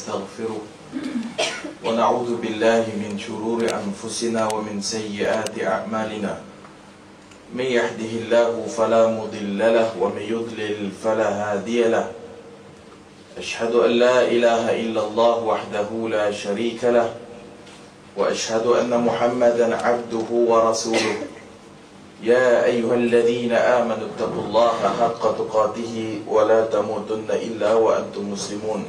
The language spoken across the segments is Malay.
ونستغفره ونعوذ بالله من شرور أنفسنا ومن سيئات أعمالنا من يهده الله فلا مضل له ومن يضلل فلا هادي له أشهد أن لا إله إلا الله وحده لا شريك له وأشهد أن محمدا عبده ورسوله يا أيها الذين آمنوا اتقوا الله حق تقاته ولا تموتن إلا وأنتم مسلمون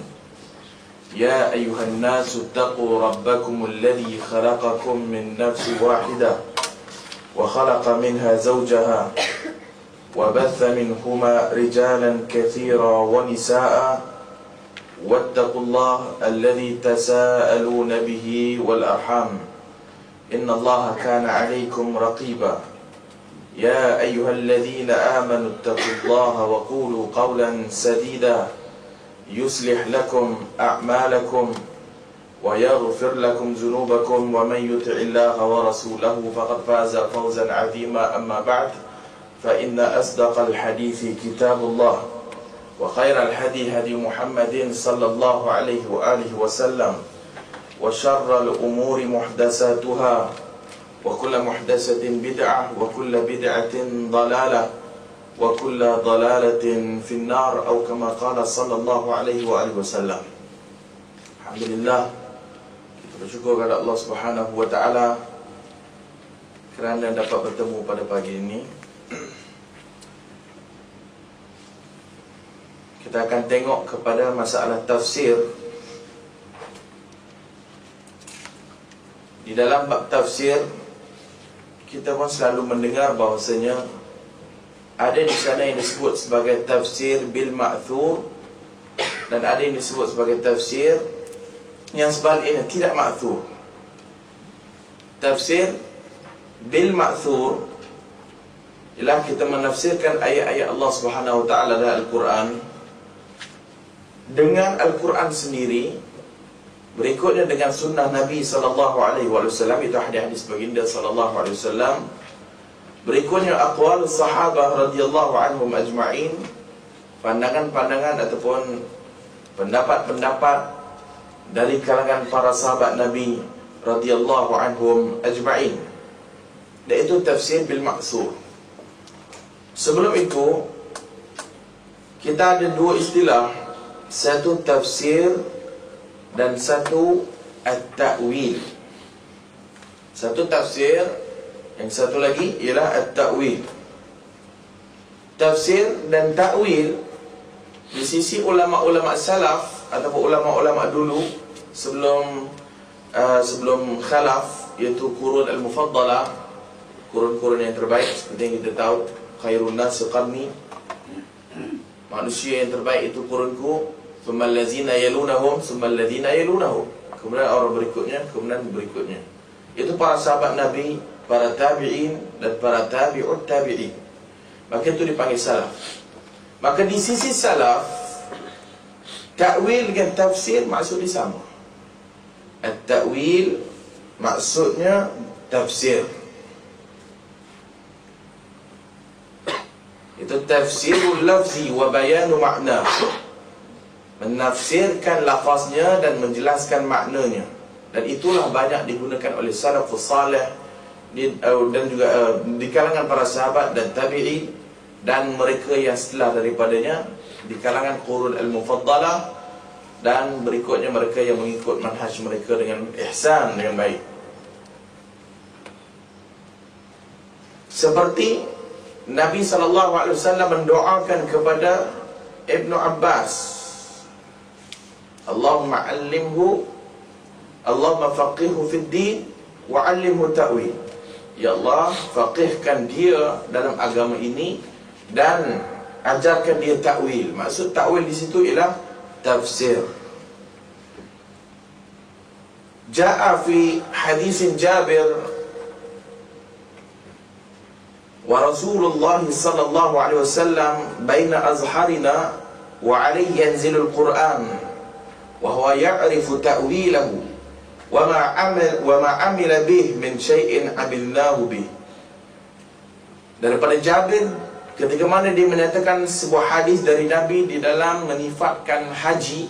يا أيها الناس اتقوا ربكم الذي خلقكم من نفس واحدة وخلق منها زوجها وبث منهما رجالا كثيرا ونساء واتقوا الله الذي تساءلون به والأرحام إن الله كان عليكم رقيبا يا أيها الذين آمنوا اتقوا الله وقولوا قولا سديدا يصلح لكم أعمالكم ويغفر لكم ذنوبكم ومن يطع الله ورسوله فقد فاز فوزا عظيما أما بعد فإن أصدق الحديث كتاب الله وخير الهدي هدي محمد صلى الله عليه وآله وسلم وشر الأمور محدثاتها وكل محدثة بدعة وكل بدعة ضلالة وكل ضلالة في النار أو كما قال صلى الله عليه وآله وسلم. Alhamdulillah, kita bersyukur kepada Allah Subhanahu wa taala kerana dapat bertemu pada pagi ini. Kita akan tengok kepada masalah tafsir. Di dalam bab tafsir, kita pun selalu mendengar bahawasanya ada di sana yang disebut sebagai tafsir bil ma'thur dan ada yang disebut sebagai tafsir yang sebaliknya tidak ma'thur. Tafsir bil ma'thur ialah kita menafsirkan ayat-ayat Allah Subhanahu wa taala dalam Al-Quran dengan Al-Quran sendiri, berikutnya dengan sunnah Nabi SAW, itu hadis-hadis baginda SAW, berikutnya aqwal sahabah radhiyallahu anhum ajma'in, pandangan-pandangan ataupun pendapat-pendapat dari kalangan para sahabat Nabi radhiyallahu anhum ajma'in. Dan itu tafsir bil ma'thur. Sebelum itu, kita ada dua istilah, satu tafsir dan satu at-ta'wil. Satu tafsir, yang satu lagi ialah at-ta'wil. Tafsir dan ta'wil di sisi ulama-ulama salaf ataupun ulama-ulama dulu sebelum khalaf, iaitu qurun al-mufaddalah, kurun-kurun yang terbaik, seperti yang kita tahu, khairun nas qarni, manusia yang terbaik itu kurunku, thumma allazina yalunahum, thumma allazina yalunahum, kemudian orang berikutnya, kemudian berikutnya. Itu para sahabat Nabi, para tabi'in dan para tabi'ut tabi'in. Maka itu dipanggil salaf. Maka di sisi salaf, ta'wil dengan tafsir maksudnya sama. At-ta'wil maksudnya tafsir. Itu tafsirul lafzi wa bayanu makna, menafsirkan lafaznya dan menjelaskan maknanya. Dan itulah banyak digunakan oleh salafus salih dan juga di kalangan para sahabat dan tabi'in dan mereka yang setelah daripadanya di kalangan qurun al-mufaddalah dan berikutnya mereka yang mengikut manhaj mereka dengan ihsan, dengan baik. Seperti Nabi SAW mendoakan kepada Ibnu Abbas, Allahumma allimhu, Allahumma faqihhu fid din wa allimhu ta'wil. Ya Allah, faqihkan dia dalam agama ini dan ajarkan dia ta'wil. Maksud ta'wil di situ ialah tafsir. Ja'a fi hadisin Jabir, wa Rasulullah sallallahu alaihi wasallam baina azharina wa alayhi yanzilul Quran wa huwa ya'rifu ta'wilahu wa ma amila bih min syai'in amilnahu bih. Daripada Jabir, ketika mana dia menyatakan sebuah hadis dari Nabi di dalam menifatkan haji,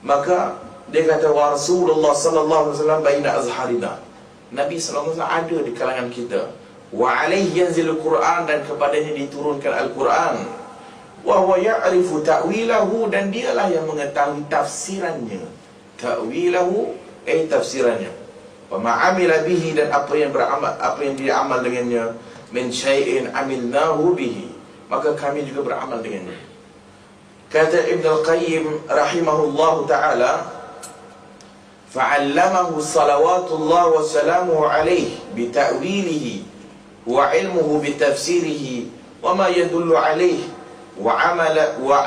maka Dia kata, wa Rasulullah sallallahu alaihi wasallam baina azharina. Nabi sallallahu alaihi wasallam ada di kalangan kita. Wa alaihi yanzilul Quran, dan kepadanya diturunkan Al-Quran. Wa huwa ya'rifu ta'wilahu, dan dialah yang mengetahui tafsirannya. Ta'wilahu tafsirannya. Wa ma amila bihi, dan apa yang dia amal dengannya. Min syai'in amilnahu bihi, maka kami juga beramal dengannya. Kata Ibn Al-Qayyim rahimahullahu ta'ala, fa'allamahu salawatullah wa salamuhu alayhi bita'wilihi wa ilmuhu bitafsirihi wa ma yadullu alayhi wa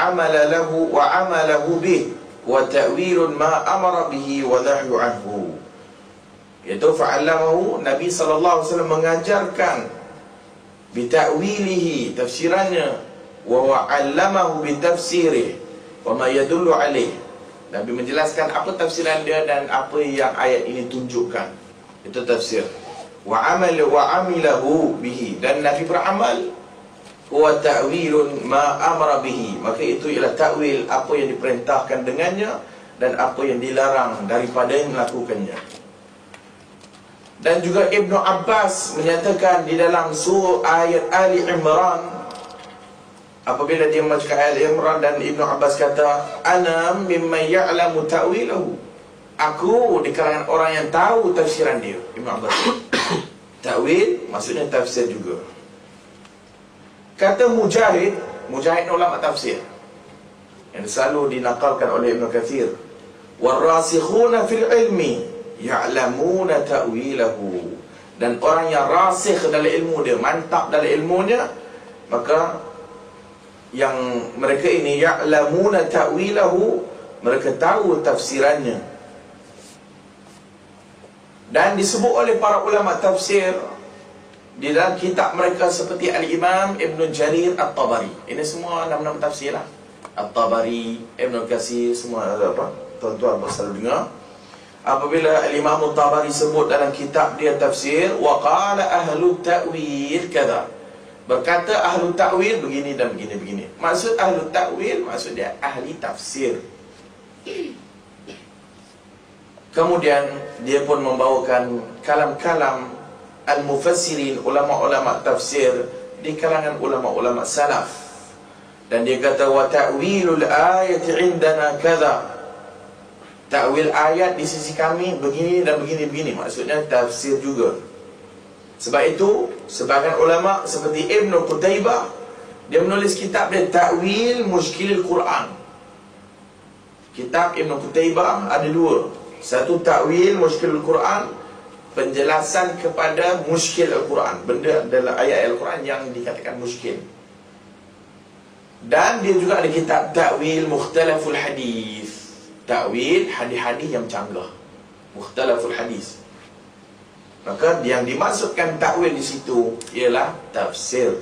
amalahu bih wa ta'wilun ma amara bihi wa nahyu anhu. Iaitu fa'allamahu, Nabi SAW mengajarkan bita'wilihi, tafsirannya, wa wa'allamahu bitafsirih wa ma yadullu alaih. Nabi menjelaskan apa tafsiran dia dan apa yang ayat ini tunjukkan. Itu tafsir. Wa amilahu bihi, dan Nabi beramal. Wa ta'wilun ma amara bihi, maka itu ialah ta'wil, apa yang diperintahkan dengannya dan apa yang dilarang daripada yang melakukannya. Dan juga Ibnu Abbas menyatakan di dalam surah ayat Ali Imran, apabila dia membaca ayat Imran, dan Ibnu Abbas kata, ana mimman ya'lamu ta'wilahu, aku di kalangan orang yang tahu tafsiran dia. Ibnu Abbas ta'wil maksudnya tafsir juga. Kata Mujahid ulama tafsir yang selalu dinakalkan oleh Ibnu Katsir, warasikhuna fil ilmi ya'lamuna ta'wilahu, dan orang yang rasikh dalam ilmu dia, mantap dalam ilmunya, maka yang mereka ini ya'lamuna ta'wilahu, mereka tahu tafsirannya. Dan disebut oleh para ulama tafsir di dalam kitab mereka seperti Al-Imam Ibn Jarir At-Tabari. Ini semua nama-nama tafsir lah. At-Tabari, Ibn Katsir, semua apa? Tuan-tuan selalu dengar. Apabila Al-Imam At-Tabari sebut dalam kitab dia tafsir, wa qala ahlu ta'wil kadza, berkata ahlu ta'wil begini dan begini. Maksud ahlu ta'wil, maksud dia ahli tafsir. Kemudian dia pun membawakan kalam-kalam al-mufassirin, ulama-ulama tafsir di kalangan ulama-ulama salaf. Dan dia kata, wa ta'wilul ayati indana kadza, ta'wil ayat di sisi kami begini dan begini. Maksudnya tafsir juga. Sebab itu sebagian ulama seperti Ibn Qutaybah, dia menulis kitab dia Ta'wil Mushkilil Quran. Kitab Ibn Qutaybah ada dua. Satu Ta'wil Mushkilil Quran, penjelasan kepada mushkil Al-Quran, benda dalam ayat Al-Quran yang dikatakan mushkil. Dan dia juga ada kitab Ta'wil Mukhtalaful Hadis, ta'wil hadis-hadis yang canggah, mukhtalaful hadis. Maka yang dimaksudkan ta'wil di situ ialah tafsir.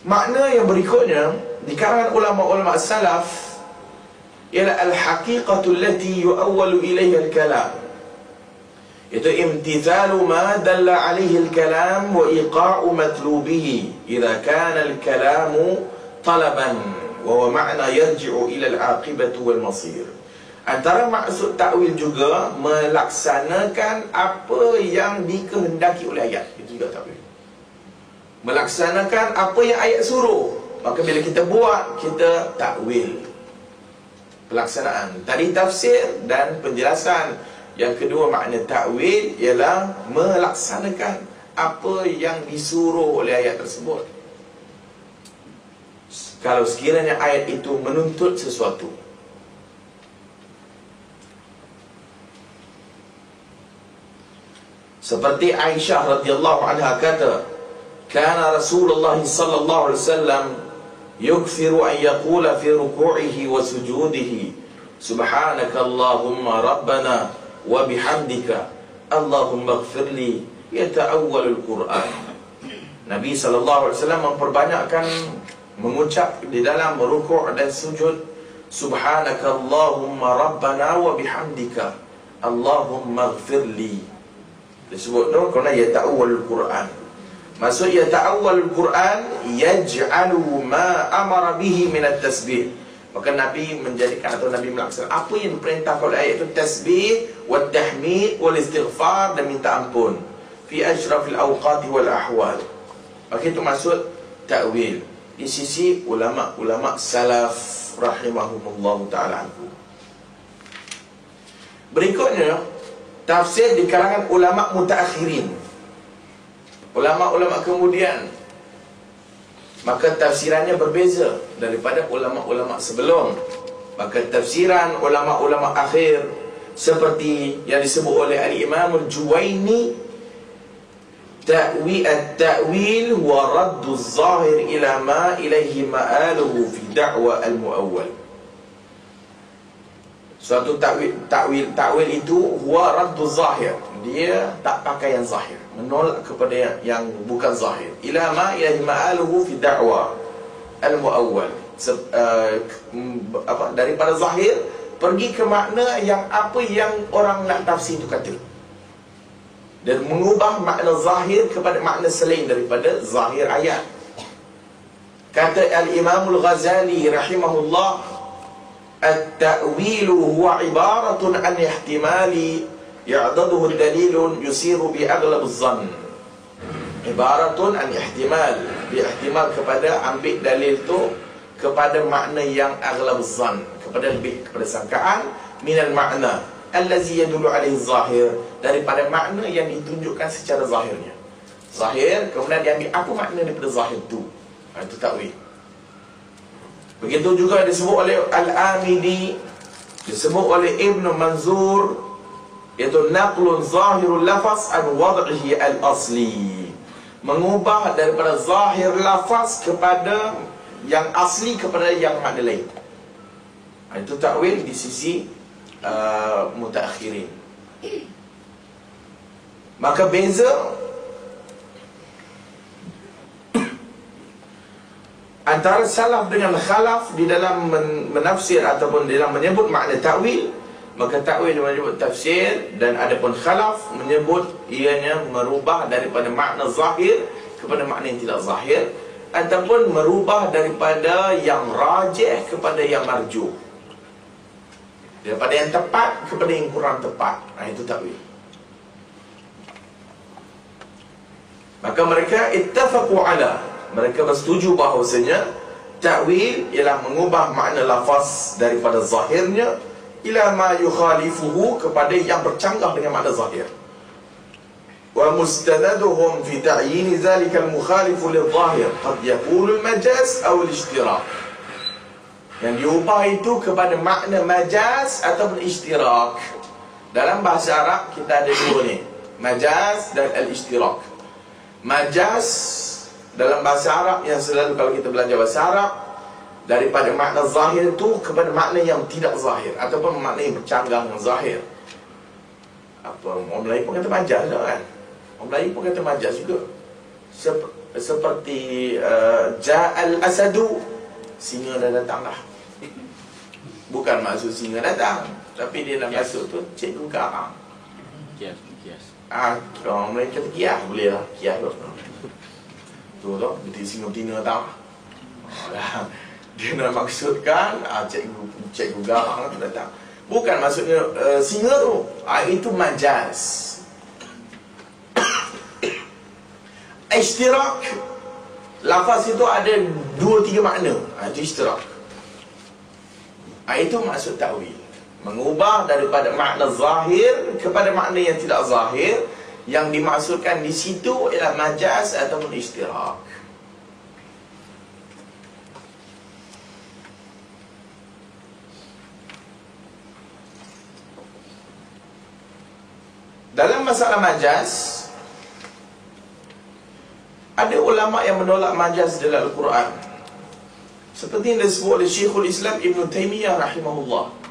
Makna yang berikutnya di kalangan ulama-ulama salaf ialah al-haqiqatu allati yu'awwalu ilayha al-kalam, itu imtithalu ma dalla alayhi al-kalam wa iqa'u matlubihi idza kana al-kalamu talaban wa huwa ma'na yarji'u ila al-aqibati wal masir. Antara maksud ta'wil juga melaksanakan apa yang dikehendaki oleh ayat. Itu juga ta'wil. Melaksanakan apa yang ayat suruh. Maka bila kita buat, kita ta'wil. Pelaksanaan. Tadi tafsir dan penjelasan. Yang kedua makna ta'wil ialah melaksanakan apa yang disuruh oleh ayat tersebut. Kalau sekiranya ayat itu menuntut sesuatu. Seperti Aisyah radhiyallahu anha kata, kana Rasulullah sallallahu alaihi wasallam yukthiru an yaqula fi ruku'ihi wa sujudihi, subhanaka Allahumma rabbana wa bihamdika Allahumma ighfirli, yata'awwalul Quran. Nabi sallallahu alaihi wasallam memperbanyakkan mengucap di dalam rukuk dan sujud, subhanaka Allahumma rabbana wa bihamdika Allahumma ighfirli. Disebut tu kerana yata'awwalul Quran. Maksud yata'awwalul Quran yaj'alu ma amara bihi min at-tasbih, Maka Nabi menjadikan atau Nabi melaksanakan apa yang diperintahkan oleh ayat itu, tasbih, wa tahmid, wal istighfar, dan minta ampun fi asyrafil awqati wal ahwal. Maka itu maksud ta'wil di sisi ulama-ulama salaf rahimahumullah ta'ala anhu. Berikutnya, tafsir di kalangan ulama mutaakhirin, ulama-ulama kemudian. Maka tafsirannya berbeza daripada ulama-ulama sebelum. Maka tafsiran ulama-ulama akhir seperti yang disebut oleh Al-Imam Al-Juwaini, at-ta'wil huwa raddu az-zahir ila ma ilaihi ma'aluhu fi da'wa al-mu'awwal. Suatu ta'wil itu huwa raddu zahir, dia tak pakai yang zahir, menolak kepada yang bukan zahir, ila ma ilaihi ma'aluhu fi da'wa al-mu'awwal, daripada zahir pergi ke makna yang apa yang orang nak tafsir itu kata, dan mengubah makna zahir kepada makna selain daripada zahir ayat. Kata Al-Imam Al-Ghazali rahimahullah, at-ta'wilu huwa ibaratun an ihtimali ya'daduhu dalilun yusiru bi aghlab az-zann. Ibaratun an ihtimal, ihtimal kepada ambil dalil tu kepada makna yang aghlab az-zann, kepada lebih kepada sangkaan, minal makna allazi yadullu alaihi zahir, daripada makna yang ditunjukkan secara zahirnya. Zahir kemudian diambil apa makna daripada zahir tu. Itu takwil. Begitu juga disebut oleh Al-Amidi, disebut oleh Ibn Manzur, iaitu naqlun zahirul lafaz an wad'ihi al-asli, mengubah daripada zahir lafaz kepada yang asli kepada yang makna lain. Itu takwil di sisi mutaakhirin. Maka beza antara salaf dengan khalaf di dalam menafsir ataupun dalam menyebut makna ta'wil. Maka ta'wil menyebut tafsir, dan adapun khalaf menyebut ianya merubah daripada makna zahir kepada makna yang tidak zahir, ataupun merubah daripada yang rajih kepada yang marjuh, daripada yang tepat kepada yang kurang tepat. Itu ta'wil. Maka mereka ittafaqu ala, mereka bersetuju bahawasanya ta'wil ialah mengubah makna lafaz daripada zahirnya ila ma yukhalifuhu, kepada yang bercanggah dengan makna zahir. Wa mustanaduhum fi ta'yin zalika al-mukhalifu lidh-dhahir qad yakunu al-majaz aw al-ishtirak. Yang diubah itu kepada makna majaz ataupun ishtirak. Dalam bahasa Arab kita ada dua ni, majaz dan al-ishtirak. Majaz dalam bahasa Arab yang selalu kalau kita belajar bahasa Arab, daripada makna zahir itu kepada makna yang tidak zahir, ataupun makna yang bercanggah dengan zahir. Orang Melayu pun kata majaz kan? Orang Melayu pun kata majaz juga. Seperti ja'al asadu, singa dah datang lah. Bukan maksud singa datang, tapi dia nak masuk tu cikgu garang. Kias. Orang Melayu kata kias, boleh lah, kias tu. Tu betul singa betina tau. Dia nak maksudkan cikgu garang tu datang. Bukan maksudnya singa tu. Itu majaz. Ishtirak, lafaz itu ada 2-3 makna. Itu ishtirak. Itu maksud ta'wil, mengubah daripada makna zahir kepada makna yang tidak zahir. Yang dimaksudkan di situ ialah majaz ataupun ishtirak. Dalam masalah majaz, ada ulama yang menolak majaz dalam Al-Quran, seperti yang disebut oleh Syekhul Islam Ibn Taymiyah rahimahullah.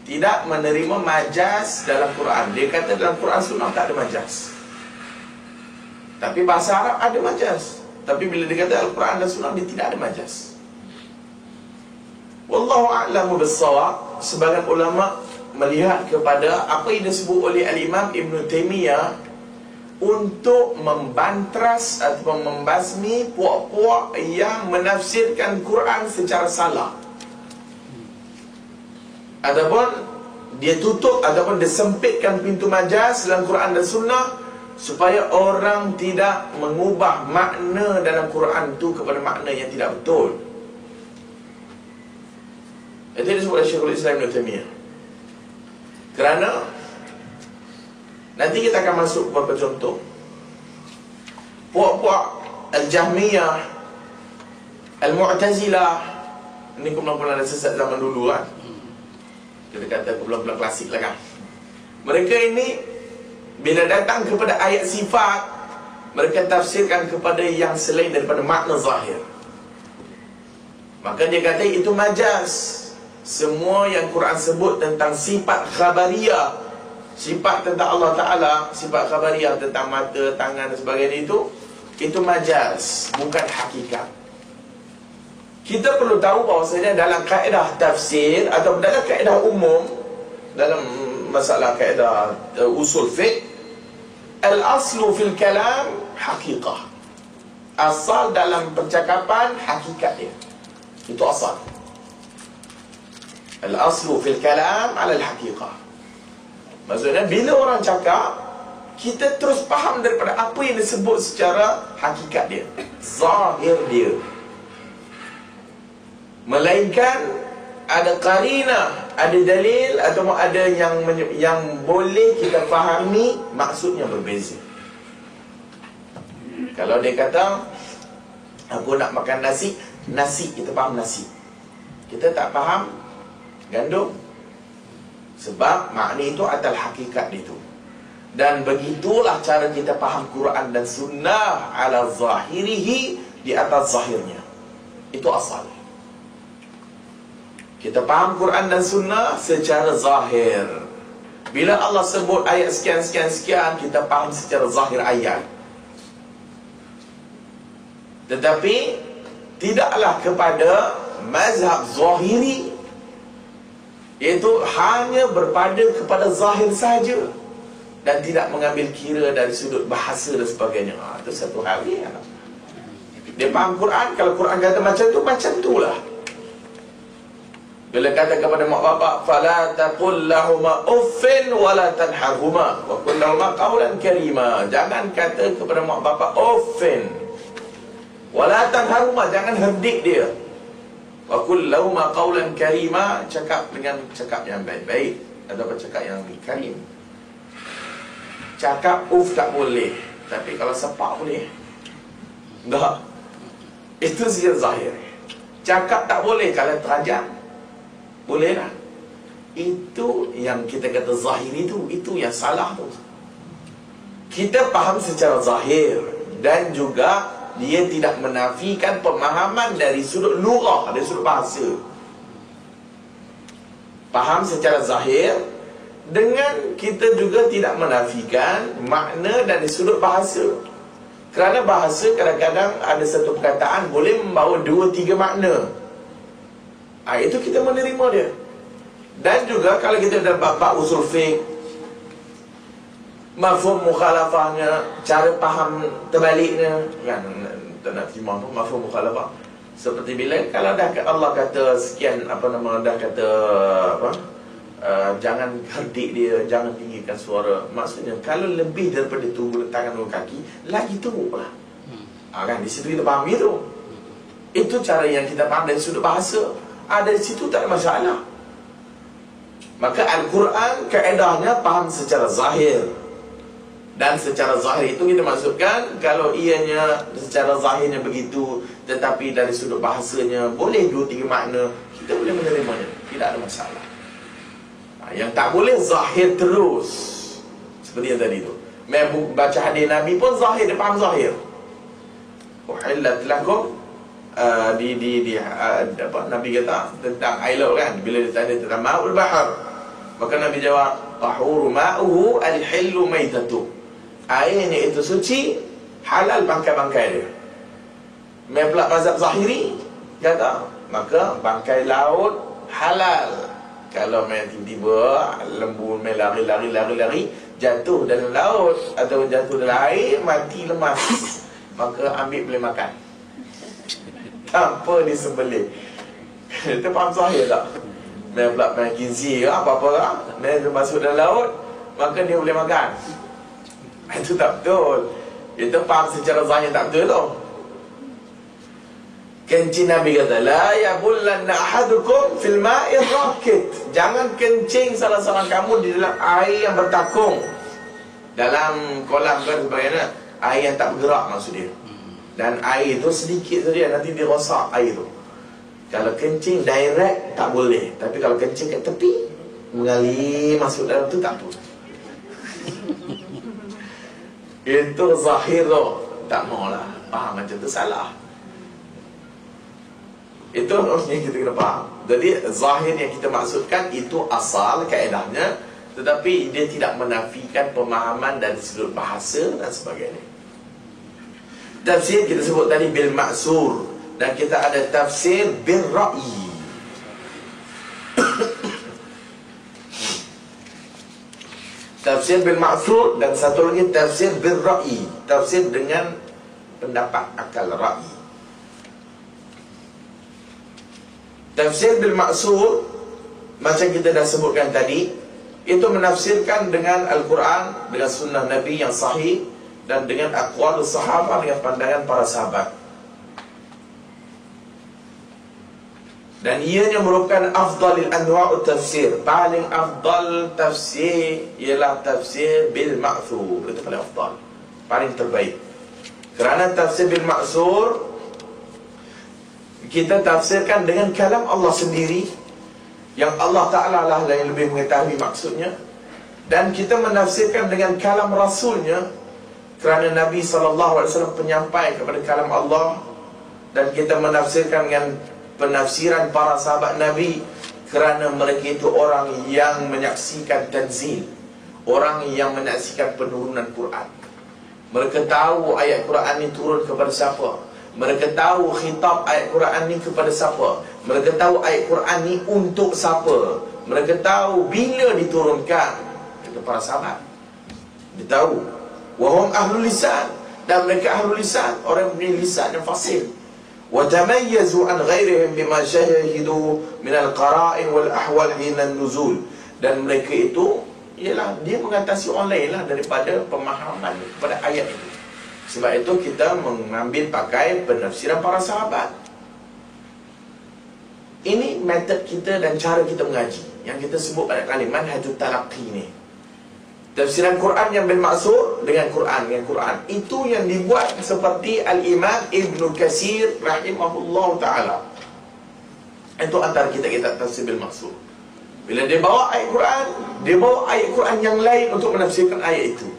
Tidak menerima majaz dalam Quran. Dia kata dalam Quran Sunnah tak ada majaz, tapi bahasa Arab ada majaz. Tapi bila dia kata Al-Quran dan Sunnah, dia tidak ada majaz. Wallahu a'lamu bis-shawab. Sebagian ulama melihat kepada apa yang disebut oleh Al-Imam Ibn Taymiyah untuk membantras atau membasmi puak-puak yang menafsirkan Quran secara salah. ataupun dia tutup ataupun dia sempitkan pintu majaz dalam Quran dan Sunnah, supaya orang tidak mengubah makna dalam Quran tu kepada makna yang tidak betul. Itu disebut oleh Syekhul Islam Ibn Taimiyah. Kerana nanti kita akan masuk beberapa contoh. Puak-puak Al-Jahmiyah, Al-Mu'tazilah, ini kumpulan-kumpulan ada sesat zaman dulu kan. Kita kata kumpulan-kumpulan klasik lah kan. Mereka ini bila datang kepada ayat sifat, mereka tafsirkan kepada yang selain daripada makna zahir. Maka dia kata itu majaz. Semua yang Quran sebut tentang sifat khabariyah, sifat tentang Allah Ta'ala, sifat khabariyah tentang mata, tangan dan sebagainya, itu majaz, bukan hakikat. Kita perlu tahu bahawasanya dalam kaedah tafsir atau dalam kaedah umum, dalam masalah kaedah usul fiqh, al-aslu fil kalam haqiqah. Asal dalam percakapan hakikat dia. Itu asal. Al-aslu fil kalam ala al-haqiqah. Maksudnya bila orang cakap, kita terus faham daripada apa yang disebut secara hakikat dia, zahir dia. Melainkan ada qarinah, ada dalil atau ada yang boleh kita fahami maksudnya berbeza. Kalau dia kata aku nak makan nasi, nasi kita faham nasi. Kita tak faham gandum, sebab makna itu adalah hakikat itu. Dan begitulah cara kita faham Quran dan Sunnah ala zahirihi, di atas zahirnya. Itu asal. Kita faham Quran dan Sunnah secara zahir. Bila Allah sebut ayat sekian, kita faham secara zahir ayat. Tetapi tidaklah kepada mazhab zahiri, iaitu hanya berpada kepada zahir saja dan tidak mengambil kira dari sudut bahasa dan sebagainya. Itu satu hal dia. Dia faham Quran, kalau Quran kata macam tu lah. Bila kata kepada mak bapak, fala taqul lahuma uffin wala tanharhuma wa qul lahuma qawlan karima. Jangan kata kepada mak bapak uffin wala tanharhuma, jangan herdik dia. Wa qul lahuma qawlan karima, cakap dengan cakap yang baik-baik ataupun cakap yang karim. Cakap uff tak boleh, tapi kalau sepak boleh. Tak. Itu secara zahir. Cakap tak boleh kalau terajam. Boleh lah. Itu yang kita kata zahir itu yang salah tu. Kita faham secara zahir, dan juga dia tidak menafikan pemahaman dari sudut lughah, dari sudut bahasa. Faham secara zahir, dengan kita juga tidak menafikan makna dari sudut bahasa. Kerana bahasa kadang-kadang ada satu perkataan boleh membawa 2-3 makna. Itu kita menerima dia. Dan juga kalau kita dalam bab usul fiqh, mafhum mukhalafahnya, cara faham terbaliknya, kan tak nak terima apa mafhum mukhalafah. Seperti bila kalau dah Allah kata sekian, dah kata jangan herdik dia, jangan tinggikan suara. Maksudnya kalau lebih daripada itu, tangan dan kaki, lagi teruklah. Kan di situ kita faham itu. Itu cara yang kita faham dari sudut bahasa. Dari situ tak ada masalah. Maka Al-Quran kaedahnya faham secara zahir. Dan secara zahir itu kita maksudkan, kalau ianya secara zahirnya begitu, tetapi dari sudut bahasanya boleh 2-3 makna, kita boleh menerimanya, tidak ada masalah. Yang tak boleh zahir terus, seperti yang tadi tu. Baca hadis Nabi pun zahir, dia faham zahir. Uhillat lakum, Nabi kata tentang air laut kan, bila ditanya tentang ma'ul bahar, maka Nabi jawab tahuru ma'uhu al-hillu maitatu, airnya itu suci, halal bangkai-bangkai dia. Pula mazhab zahiri kata maka bangkai laut halal. Kalau main tiba-tiba lembu main lari jatuh dalam laut atau jatuh dalam air, mati lemas, maka ambil boleh makan tanpa disembelih. Itu faham zahir tak? Main pula main gizi ke apa-apa lah, main dia masuk dalam laut, maka dia boleh makan. Itu tak betul. Itu faham secara zahir tak betul tu. Kencing Nabi kata, la yabullanna ahadukum fil ma'i rakit. Jangan kencing salah seorang kamu di dalam air yang bertakung. Dalam kolam kan sebagainya, air yang tak bergerak maksud dia. Dan air tu sedikit saja, nanti dia rosak air tu. Kalau kencing direct tak boleh. Tapi kalau kencing kat tepi, mengalir masuk dalam tu tak apa. Itu zahir tu. Tak maulah. Faham macam tu salah. Itu yang kita kena faham. Jadi zahir yang kita maksudkan itu asal kaedahnya, tetapi dia tidak menafikan pemahaman dan sudut bahasa dan sebagainya. Tafsir kita sebut tadi bil ma'sur, dan kita ada tafsir bil ra'i. Tafsir bil ma'sur, dan satu lagi tafsir bil ra'i, tafsir dengan pendapat akal ra'i. Tafsir bil ma'sur, macam kita dah sebutkan tadi, itu menafsirkan dengan Al-Quran, dengan sunnah Nabi yang sahih, dan dengan aqwal sahabat, dengan pandangan para sahabat. Dan ianya merupakan afdalil anwa'ut tafsir. Paling afdal tafsir ialah tafsir bil ma'thur. Itu paling afdal, paling terbaik. Kerana tafsir bil ma'thur, kita tafsirkan dengan kalam Allah sendiri, yang Allah Ta'ala lah yang lebih mengetahui maksudnya. Dan kita menafsirkan dengan kalam Rasulnya, kerana Nabi SAW penyampai kepada kalam Allah. Dan kita menafsirkan dengan penafsiran para sahabat Nabi, kerana mereka itu orang yang menyaksikan tanzil, orang yang menyaksikan penurunan Quran. Mereka tahu ayat Quran ini turun kepada siapa. Mereka tahu khitab ayat Quran ni kepada siapa. Mereka tahu ayat Quran ni untuk siapa. Mereka tahu bila diturunkan. Itu para sahabat. Dia tahu. Wahum ahlul lisan. Dan mereka ahlul lisan, orang yang punya lisan yang fasih. Wa tamayyazu an ghairihim bima syahidu min al-qara'in wal ahwal hina nuzul. Dan mereka itu, ialah dia mengatasi orang lain lah daripada pemahaman kepada ayat itu. Sebab itu kita mengambil pakai penafsiran para sahabat. Ini metod kita dan cara kita mengaji, yang kita sebut pada kali manhajut talaqi ni. Tafsiran Quran yang bil ma'sur dengan Quran. Itu yang dibuat seperti Al-Imam Ibn Katsir rahimahullah ta'ala. Itu antara kita tafsir bil ma'sur. Bila dia bawa ayat Quran, dia bawa ayat Quran yang lain untuk menafsirkan ayat itu.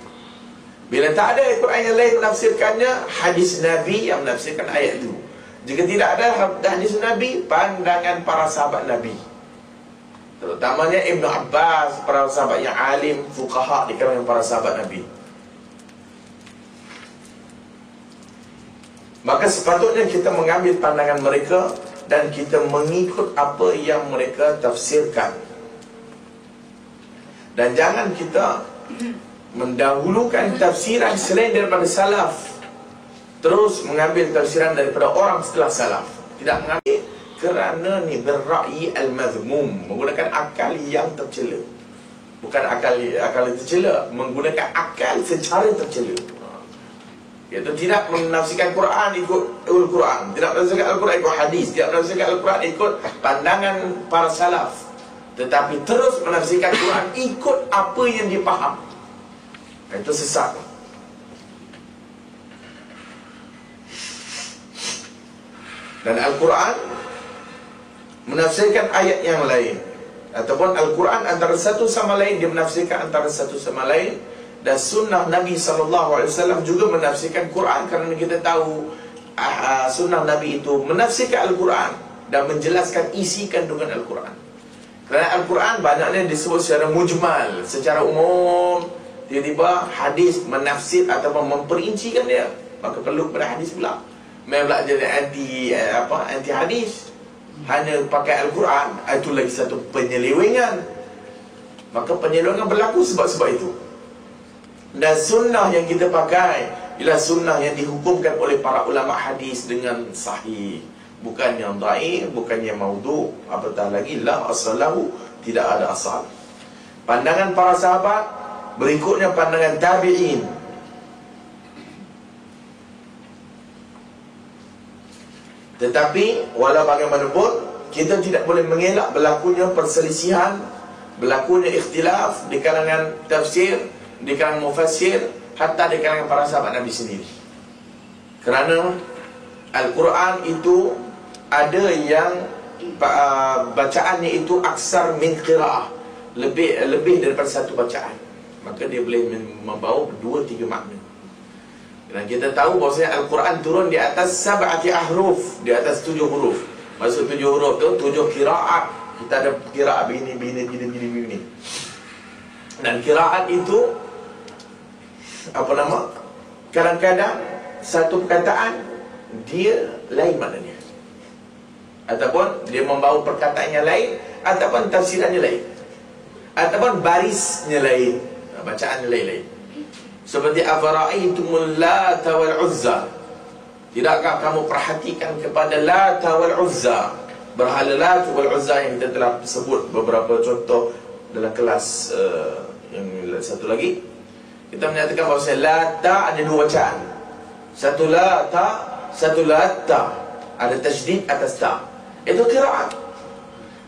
Bila tak ada ayat Quran yang lain menafsirkannya, hadis Nabi yang menafsirkan ayat itu. Jika tidak ada hadis Nabi, pandangan para sahabat Nabi, terutamanya Ibn Abbas, para sahabat yang alim, fuqaha di kalangan para sahabat Nabi. Maka sepatutnya kita mengambil pandangan mereka dan kita mengikut apa yang mereka tafsirkan. Dan jangan kita mendahulukan tafsiran selain daripada salaf, terus mengambil tafsiran daripada orang setelah salaf. Tidak mengambil kerana ni berra'i al-mazmum, menggunakan akal yang tercela. Bukan akal yang tercela, menggunakan akal secara tercela. Iaitu tidak menafsirkan Quran ikut Al-Quran, tidak menafsirkan Al-Quran ikut hadis, tidak menafsirkan Al-Quran ikut pandangan para salaf, tetapi terus menafsirkan Quran ikut apa yang dia faham. Itu sesat. Dan Al-Quran menafsirkan ayat yang lain, ataupun Al-Quran antara satu sama lain, dia menafsirkan antara satu sama lain. Dan sunnah Nabi SAW juga menafsirkan Quran, kerana kita tahu sunnah Nabi itu menafsirkan Al-Quran dan menjelaskan isi kandungan Al-Quran. Kerana Al-Quran banyaknya disebut secara mujmal, secara umum. Tiba-tiba hadis menafsir ataupun memperincikan dia, maka perlu pada hadis pula. Memang jadi anti hadis, hanya pakai Al-Quran, itu lagi satu penyelewengan. Maka penyelewengan berlaku sebab itu. Dan sunnah yang kita pakai ialah sunnah yang dihukumkan oleh para ulama hadis dengan sahih, Bukan yang dhaif, bukan yang maudhu', apatah lagi la asalahu, tidak ada asal. Pandangan para sahabat, berikutnya pandangan tabi'in. Tetapi walau bagaimanapun, kita tidak boleh mengelak berlakunya perselisihan, berlakunya ikhtilaf di kalangan tafsir, di kalangan mufassir, hatta di kalangan para sahabat Nabi sendiri. Kerana Al-Quran itu ada yang bacaannya itu aksar min qira'ah, lebih daripada satu bacaan. Maka dia boleh membawa 2-3 makna. Dan kita tahu bahawasanya Al-Quran turun di atas sab'ati ahruf, di atas 7 huruf. Maksud 7 huruf tu 7 qira'at. Kita ada qira'at begini. Dan qira'at itu kadang-kadang satu perkataan dia lain maknanya, ataupun dia membawa perkataan yang lain, ataupun tafsirannya lain, ataupun barisnya lain, bacaannya lain-lain. Seperti afara'aitumul Lata wal Uzza, tidakkah kamu perhatikan kepada Lata wal Uzza, berhala Lata wal Uzza yang kita telah sebut beberapa contoh dalam kelas yang satu lagi. Kita menyatakan bahawa Lata ada 2 bacaan, satu Lata, satu Lata, ada tajdid atas ta. Itu qiraat.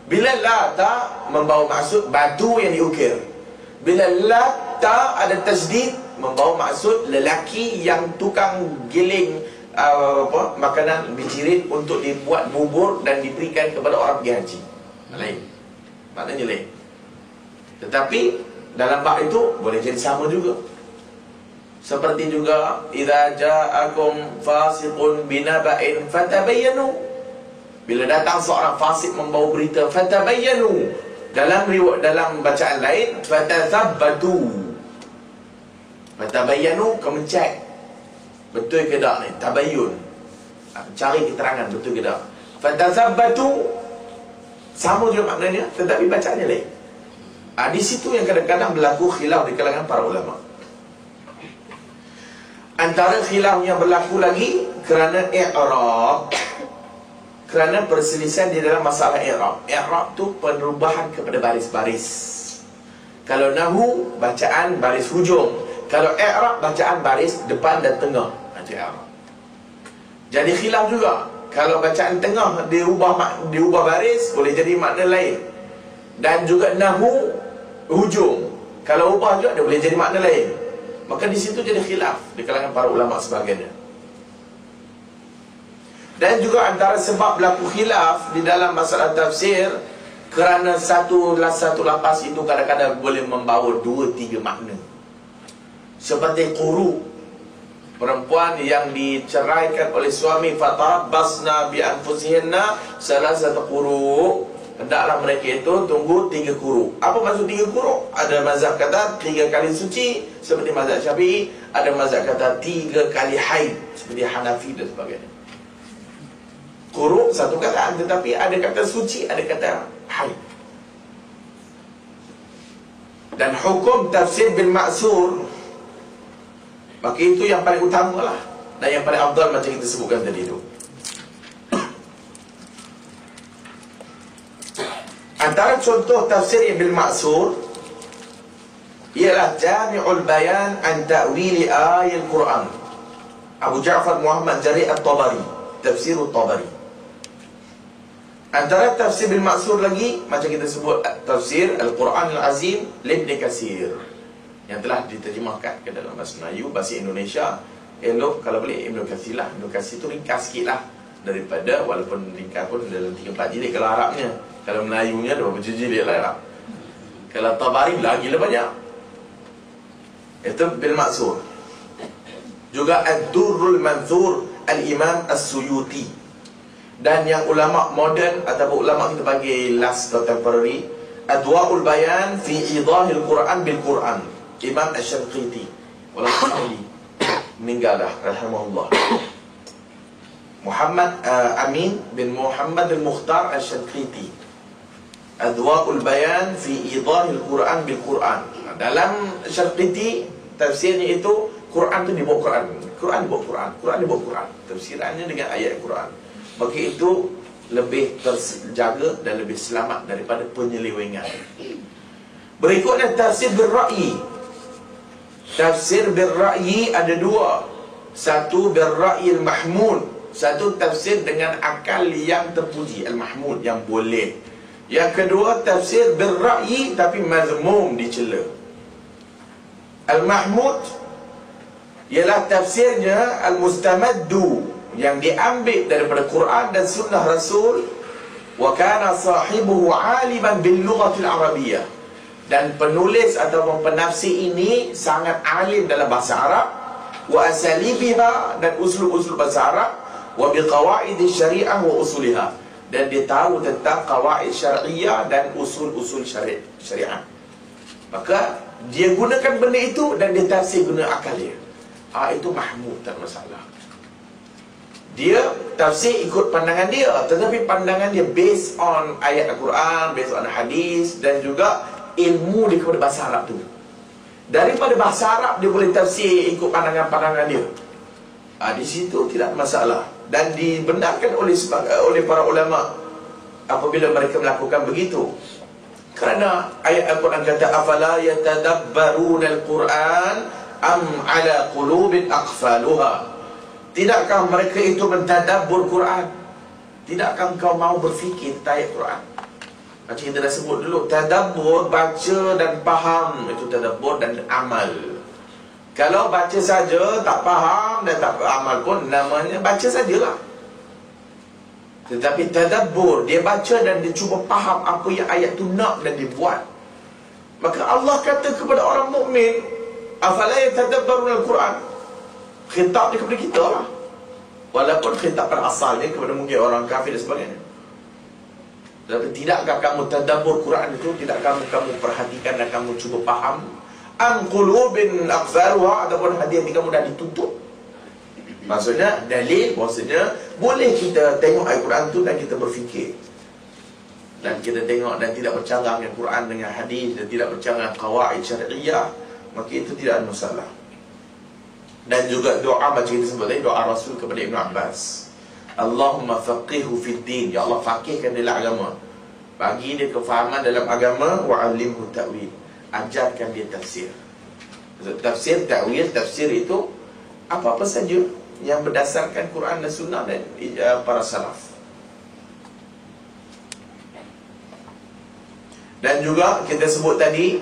Bila Lata membawa maksud batu yang diukir, bila Lata ada tajdid membawa maksud lelaki yang tukang giling makanan bijirit untuk dibuat bubur dan diberikan kepada orang pergi haji. Lain, maknanya lain. Tetapi dalam bab itu boleh jadi sama juga. Seperti juga idza ja'akum fasiqun binaba'in fatabayyanu, bila datang seorang fasik membawa berita fatabayyanu, dalam bacaan lain fatathabbatu. Fatabayyanu, kamu cek betul ke tak ni, tabayyun, cari keterangan betul ke tak. Fatathabbatu sama juga maknanya, tetapi bacaannya lain. Di situ yang kadang-kadang berlaku khilaf di kalangan para ulama. Antara khilaf yang berlaku lagi kerana i'rab, kerana perselisihan di dalam masalah i'rab. I'rab tu perubahan kepada baris-baris. Kalau nahu, bacaan baris hujung. Kalau i'rab, bacaan baris depan dan tengah. Itu i'rab. Jadi khilaf juga. Kalau bacaan tengah diubah baris, boleh jadi makna lain. Dan juga nahu hujung, kalau ubah juga dia boleh jadi makna lain. Maka di situ jadi khilaf di kalangan para ulama sebagainya. Dan juga antara sebab berlaku khilaf di dalam masalah tafsir, kerana satu lafaz itu kadang-kadang boleh membawa 2-3 makna. Seperti quru, perempuan yang diceraikan oleh suami, fatarabbasna bi anfusihinna salasata quru, hendaklah mereka itu tunggu 3 quru. Apa maksud 3 quru? Ada mazhab kata 3 kali suci seperti mazhab Syafi'i, ada mazhab kata 3 kali haid seperti Hanafi dan sebagainya. Quru satu kataan, tetapi ada kata suci, ada kata haid. Dan hukum tafsir bil ma'sur, maka itu yang paling utama lah, dan yang paling afdal macam kita sebutkan tadi itu. Antara contoh tafsir yang bil ma'sur ialah Jami'ul Bayan an Ta'wili Ayatul Quran, Abu Ja'far Muhammad Jarir At-Tabari, Tafsir At-Tabari. Antara tafsir bil ma'sur lagi, macam kita sebut tafsir Al-Quran Al-Azim Ibn Katsir, yang telah diterjemahkan ke dalam bahasa Melayu, bahasa Indonesia. Elok kalau boleh Ibn Katsir lah. Ibn Katsir tu ringkas sikit lah, daripada, walaupun ringkas pun dalam 3-4 jilid kalau Arabnya. Kalau Melayunya ada berapa jilid lah. Kalau Tabari lagi lebih banyak. Itu bil ma'sur. Juga Ad-Durrul Manthur Al-Imam As-Suyuti. Dan yang ulama moden ataupun ulama kita panggil last contemporary, Adwa'ul Bayan fi Idahil Quran bil Quran, Imam Asy-Syanqiti. Walaupun meninggal dah, rahimahullah. Muhammad Amin bin Muhammad Al-Mukhtar Asy-Syanqiti. Adwa'ul Bayan fi Idahil Quran bil Quran. Dalam Syanqiti tafsirnya itu Quran tu dibawa Quran, Quran dibawa Quran, Quran dibawa Quran. Tafsirannya dengan ayat Quran. maka itu lebih terjaga dan lebih selamat daripada penyelewengan. Berikutnya tafsir bil-ra'yi. Tafsir bil-ra'yi ada dua. Satu bil-ra'yi al-mahmud, satu tafsir dengan akal yang terpuji, al-mahmud, yang boleh. Yang kedua tafsir bil-ra'yi tapi mazmum, dicela. Al-mahmud ialah tafsirnya al-mustamaddu, yang diambil daripada Quran dan sunnah Rasul. Wa kana sahibuhu aliman bil lughatil arabiyyah, dan penulis ataupun penafsir ini sangat alim dalam bahasa Arab, wa asalibiha, dan usul-usul bahasa Arab, wa biqawaid syariah wa usuliha, dan dia tahu tentang qawaid syariah dan usul-usul syariah. Maka dia gunakan benda itu dan dia tafsir guna akal dia. Itu mahmud, tak masalah. Dia tafsir ikut pandangan dia, tetapi pandangan dia based on ayat Al-Quran, based on hadis, dan juga ilmu dia kepada bahasa Arab tu. Daripada bahasa Arab dia boleh tafsir ikut pandangan-pandangan dia. Di situ tidak masalah, dan dibenarkan oleh para ulama apabila mereka melakukan begitu. Kerana ayat Al-Quran kata afala yatadabbaruna al-Quran am ala qulubin aqfaluha. Tidakkah mereka itu mentadabbur Quran? Tidakkah kau mau berfikir tentang ayat Quran? Macam kita dah sebut dulu, tadabbur, baca dan faham, itu tadabbur, dan amal. Kalau baca saja, tak faham dan tak amal pun, namanya baca sajalah. Tetapi tadabbur, dia baca dan dia cuba faham apa yang ayat tu nak dan dia buat. Maka Allah kata kepada orang mukmin, afala yatadabbaruna al-Quran. Khitab dia kepada kita lah, walaupun khitab pada asalnya kepada mungkin orang kafir dan sebagainya. Tapi tidakkah kamu tadabbur Quran itu? Tidakkah kamu perhatikan dan kamu cuba faham? Am qulubin aqfaluha, ataupun hati kamu dah ditutup? Maksudnya dalil bahasanya boleh kita tengok ayat Quran tu dan kita berfikir, dan kita tengok dan tidak bercanggah dengan Quran dengan hadis, dan tidak bercanggah qawaid syariah, maka itu tidak ada masalah. Dan juga doa macam kita sebut tadi, doa Rasul kepada Ibn Abbas, Allahumma faqihhu fid din, ya Allah faqihkan dalam agama, bagi dia kefahaman dalam agama, wa alimhu ta'wil, ajarkan dia tafsir. Tafsir, ta'wil, tafsir itu apa-apa saja yang berdasarkan Quran dan Sunnah dan para salaf. Dan juga kita sebut tadi,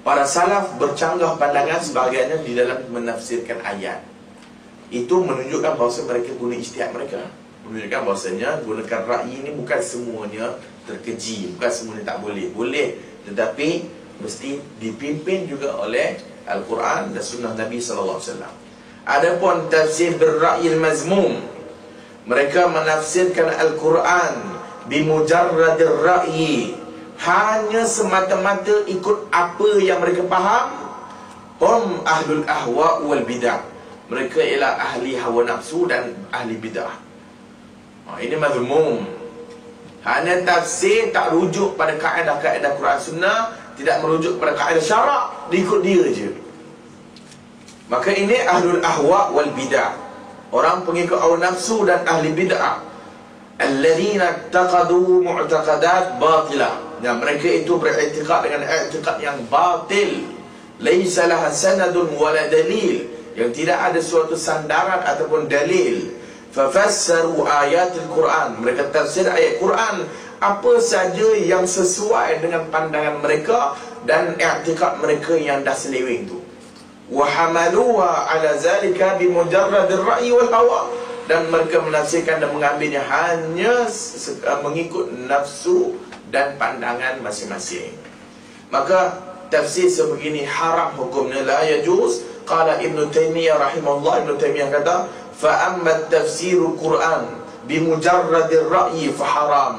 para salaf bercanggah pandangan sebagainya di dalam menafsirkan ayat. Itu menunjukkan bahawa mereka guna ijtihad mereka, menunjukkan bahawasanya gunakan ra'yi ini bukan semuanya terkeji, bukan semuanya tak boleh. Boleh, tetapi mesti dipimpin juga oleh Al-Quran dan Sunnah Nabi SAW. Adapun tafsir bil-ra'yil mazmum, mereka menafsirkan Al-Quran bimujarradir ra'yi, hanya semata-mata ikut apa yang mereka faham. Hum ahlul ahwa wal bidah, mereka ialah ahli hawa nafsu dan ahli bidah. Ini mazmum. Hanya tafsir tak rujuk pada kaedah-kaedah Quran Sunnah, tidak merujuk pada kaedah syarak, diikut dia je. Maka ini ahlul ahwa wal bidah, orang pengikut hawa nafsu dan ahli bidah. Alladzina taqadu mu'taqadat batilah, yang mereka itu beriktikad dengan iktikad yang batil. Laisa laha sanadun wala dalil, yang tidak ada suatu sandaran ataupun dalil. Fafassaru ayatul Quran, mereka tafsir ayat Quran apa saja yang sesuai dengan pandangan mereka dan iktikad mereka yang dah seleweng tu. Wa hamaluha ala zalika bimujarradir ra'yi wal hawa, dan mereka menafsirkan dan mengambilnya hanya mengikut nafsu dan pandangan masing-masing. Maka tafsir sebegini haram hukumnya, la yajuz. Qala Ibn Taymiyah rahimahullah, Ibn Taymiyah kata, fa amma tafsirul Quran bimujarradir ra'yi fa haram.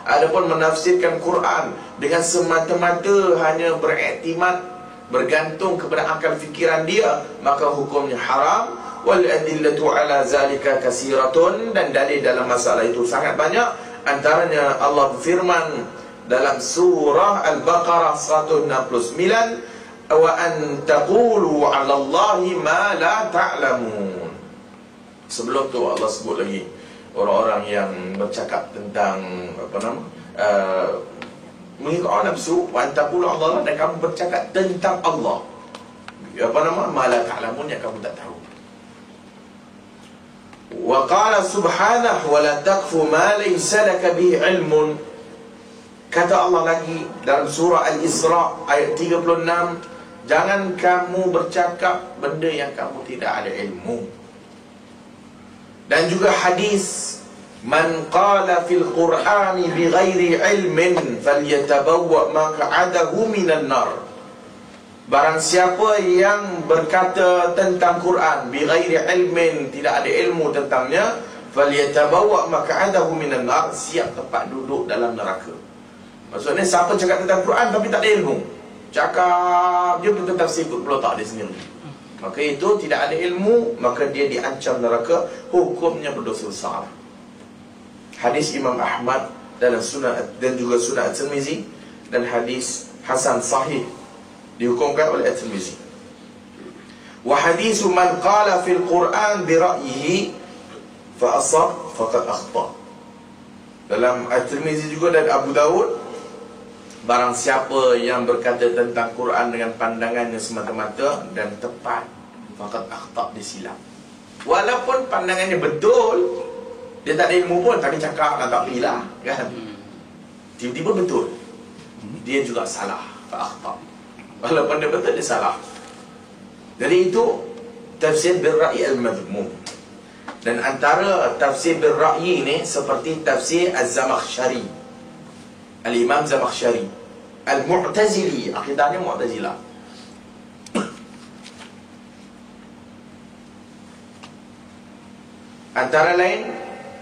Adapun menafsirkan Quran dengan semata-mata hanya beriktimat, bergantung kepada akal fikiran dia, maka hukumnya haram. Wal adillatu ala zalika kasiratun, dan dalil dalam masalah itu sangat banyak. Antaranya Allah berfirman dalam surah Al-Baqarah 169, wa an taqulu 'ala Allahi ma la ta'lamun. Sebelum tu Allah sebut lagi, orang-orang yang bercakap tentang mengikut hawa nafsu, wa antaqulu Allah, dan kamu bercakap tentang Allah ma la ta'lamun, yang kamu tak tahu. Wa qala subhanahu wa la taqfu ma laysa laka bihi ilmun. Kata Allah lagi dalam surah Al-Isra ayat 36, jangan kamu bercakap benda yang kamu tidak ada ilmu. Dan juga hadis, man qala fil Qur'ani bighairi ilmin falyatabawwa maq'adahu minan nar. Barang siapa yang berkata tentang Quran bighairi ilmin, tidak ada ilmu tentangnya, falyatabawwa maq'adahu minan nar, siap tempat duduk dalam neraka. Maksudnya siapa cakap tentang Quran tapi tak ada ilmu, cakap dia tentang tafsir pula tak ada sendiri, maka itu tidak ada ilmu, maka dia diancam neraka, hukumnya berdosa besar. Hadis Imam Ahmad dalam Sunan dan juga Sunan At-Tirmizi, dan hadis hasan sahih dihukumkan oleh At-Tirmizi. Wa hadisu man qala fil Quran bi ra'yihi fa asab faqad akhta. Dalam At-Tirmizi juga dan Abu Daud, barang siapa yang berkata tentang Quran dengan pandangannya semata-mata dan tepat, faqad akhta, dia silap. Walaupun pandangannya betul, dia tak ada ilmu pun, tapi cakap lah tak pilih kan, tiba-tiba betul, dia juga salah, fa'akhta. Walaupun dia betul, dia salah. Jadi itu tafsir bil-ra'yi al-madhmum. Dan antara tafsir bil-ra'yi ni seperti tafsir Az-Zamakhsyari, Al-Imam Zamakhsyari, Al-Mu'tazili, akidahnya Mu'tazilah. Antara lain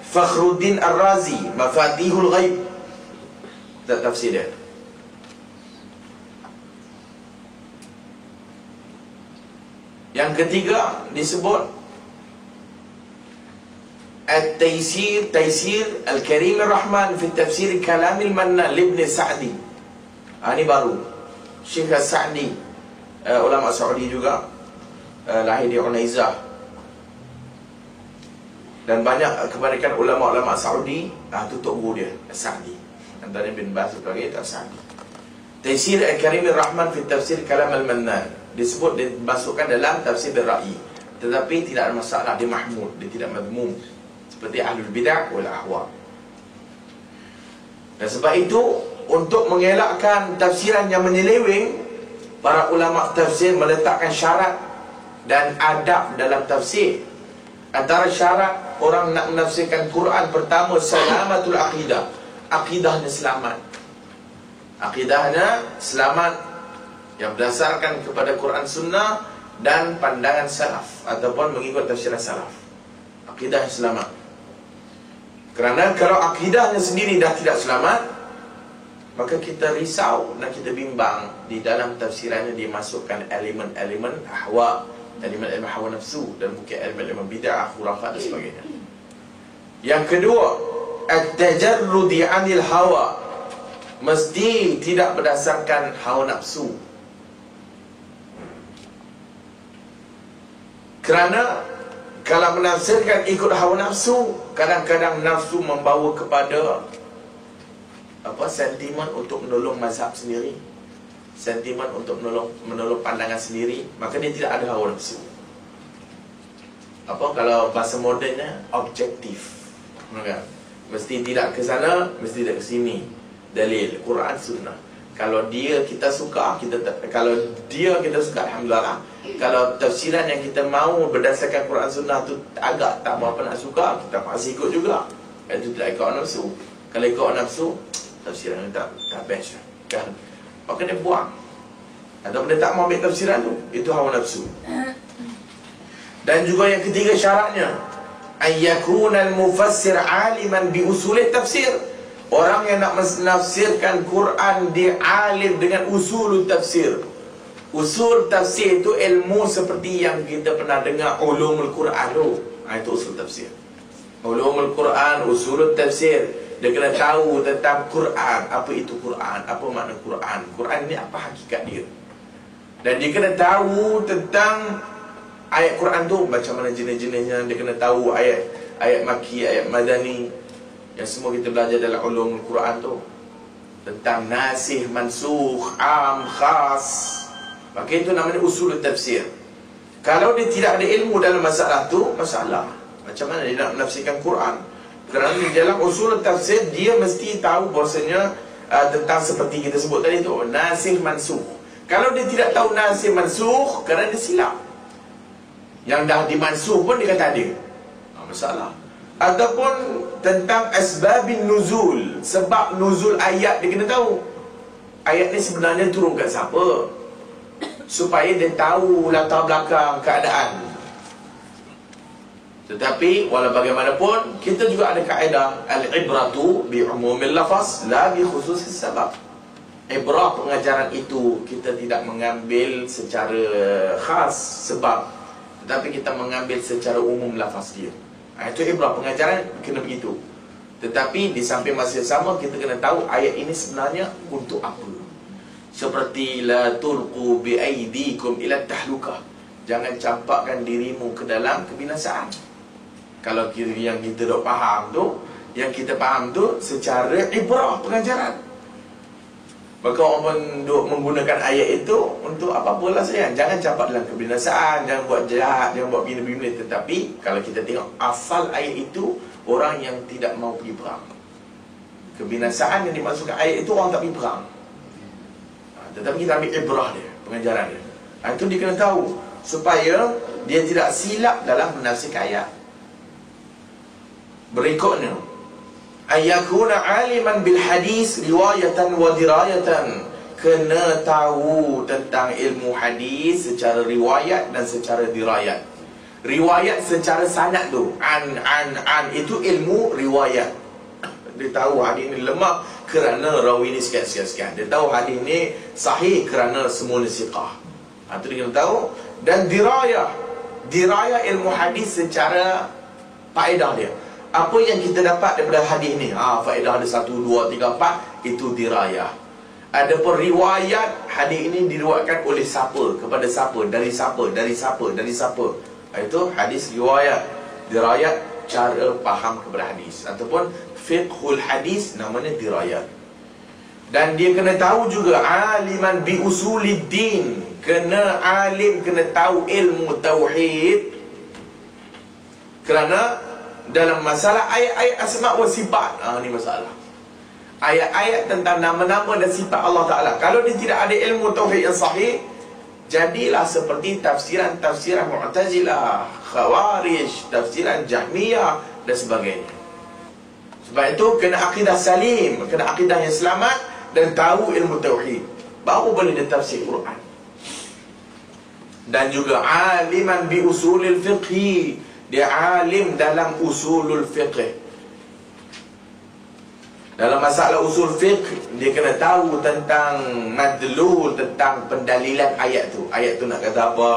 Fakhruddin Ar-Razi, Mafatihul Ghaib, tak tafsir dia. Yang ketiga disebut At-Taysir, Taysir Al-Karim Ar-Rahman fi Tafsir Kalam Al-Mannan Ibn Sa'di. Ini baru. Syekh As-Sa'di, ulama Saudi juga, lahir di Unaizah. Dan banyak kebanyakan ulama-ulama Saudi tutup guru dia, As-Sa'di. Antara bin Baz sebagai As-Sa'di. Taysir Al-Karim Ar-Rahman fi Tafsir Kalam Al-Mannan disebut, dimasukkan dalam tafsir bil-ra'yi, tetapi tidak ada masalah, dia mahmud, dia tidak madmum seperti Ahlul Bid'ah wal Ahwa. Dan sebab itu, untuk mengelakkan tafsiran yang menyeleweng, para ulama tafsir meletakkan syarat dan adab dalam tafsir. Antara syarat orang nak menafsirkan Quran, pertama, salamatul aqidah, akidahnya selamat. Akidahnya selamat, yang berdasarkan kepada Quran Sunnah dan pandangan salaf, ataupun mengikut tafsiran salaf. Akidah selamat. Kerana kalau akidahnya sendiri dah tidak selamat, maka kita risau dan kita bimbang di dalam tafsirannya dimasukkan elemen-elemen ahwa, elemen-elemen hawa nafsu, dan mungkin elemen-elemen bid'ah, khurafat dan sebagainya. Yang kedua, at-tajarrudi 'anil hawa, mesti tidak berdasarkan hawa nafsu. Kerana kalau menafsirkan ikut hawa nafsu, kadang-kadang nafsu membawa kepada sentimen untuk menolong mazhab sendiri, sentimen untuk menolong pandangan sendiri, maka dia tidak ada hawa nafsu. Kalau bahasa modernnya, objektif, kan? Mesti tidak ke sana, mesti tidak ke sini. Dalil Quran Sunnah. Kalau dia kita suka, kalau dia kita suka, alhamdulillah. Kalau tafsiran yang kita mahu berdasarkan Quran Sunnah tu agak tak berapa nak suka, kita masih ikut juga. Itu tidak ikut nafsu. Kalau ikut nafsu, tafsiran tak best kan. Maka dia buang. Ataupun dia tak mahu ambil tafsiran tu, itu hawa nafsu. Dan juga yang ketiga syaratnya, ayyakunal mufassir aliman bi usul tafsir. Orang yang nak menafsirkan Quran, dia alim dengan usul tafsir. Usul tafsir itu ilmu seperti yang kita pernah dengar ulumul Quran tu. Itu usul tafsir. Ulumul Quran, usul tafsir. Dia kena tahu tentang Quran, apa itu Quran, apa makna Quran, Quran ni apa hakikat dia. Dan dia kena tahu tentang ayat Quran tu macam mana jenis-jenisnya. Dia kena tahu ayat ayat Makki, ayat Madani, yang semua kita belajar dalam ulumul Quran tu, tentang nasih, mansukh, am, khas. Maka itu namanya usul tafsir. Kalau dia tidak ada ilmu dalam masalah tu, masalah. Macam mana dia nak menafsirkan Quran? Kerana di dalam usul tafsir, dia mesti tahu bahasanya tentang seperti kita sebut tadi tu, nasih, mansukh. Kalau dia tidak tahu nasih, mansukh, kerana dia silap. Yang dah dimansukh pun dia kata ada, masalah. Ataupun tentang asbabin nuzul, sebab nuzul ayat dia kena tahu. Ayat ni sebenarnya turun kat siapa, supaya dia tahu latar belakang keadaan. Tetapi walau bagaimanapun, kita juga ada kaedah al-ibratu bi umumil lafaz la bi khususis sabab. Ibrah, pengajaran itu kita tidak mengambil secara khas sebab, tetapi kita mengambil secara umum lafaz dia. Itu ibrah, pengajaran kena begitu. Tetapi di samping masa yang sama, kita kena tahu ayat ini sebenarnya untuk apa. Seperti la tulqu bi aidikum ila tahlukah, jangan campakkan dirimu ke dalam kebinasaan. Kalau yang kita dok faham tu, yang kita faham tu secara ibrah, pengajaran. Maka orang duk menggunakan ayat itu untuk apa-apalah sayang. Jangan campak dalam kebinasaan, jangan buat jahat, jangan buat bina-bina. Tetapi kalau kita tengok asal ayat itu, orang yang tidak mau pergi perang. Kebinasaan yang dimasukkan ayat itu orang tak pergi perang. Tetapi kita ambil ibrah dia, pengajaran dia. Itu dia kena tahu, supaya dia tidak silap dalam menafsirkan ayat. Berikutnya, ayakuna aliman bil hadis riwayatan wa dirayatan, kena tahu tentang ilmu hadis secara riwayat dan secara dirayat. Riwayat secara sanad tu, an itu ilmu riwayat. Dia tahu hadis ni lemah kerana rawi ni sekian. Dia tahu hadis ni sahih kerana semua siqah. Itu dia kena tahu. Dan dirayah ilmu hadis secara faedah dia. Apa yang kita dapat daripada hadis ni, faedah ada 1, 2, 3, 4, itu dirayah. Adapun riwayat, hadis ini diriwayatkan oleh siapa, kepada siapa, dari siapa. Itu hadis riwayat. Dirayat, cara faham kepada hadis, ataupun fiqhul hadis, namanya dirayat. Dan dia kena tahu juga aliman bi usuliddin, kena alim, kena tahu ilmu tauhid. Kerana dalam masalah ayat-ayat asma' wa sifat, ni masalah. Ayat-ayat tentang nama-nama dan sifat Allah Ta'ala, kalau dia tidak ada ilmu tauhid yang sahih, jadilah seperti tafsiran Mu'tazilah, Khawarij, tafsiran Jahmiyah dan sebagainya. Sebab itu kena akidah salim, kena akidah yang selamat, dan tahu ilmu tauhid, baru boleh dia tafsir Quran. Dan juga aliman bi usulil fiqhi, dia alim dalam usulul fiqh. Dalam masalah usul fiqh, dia kena tahu tentang madlul, tentang pendalilan ayat tu. Ayat tu nak kata apa,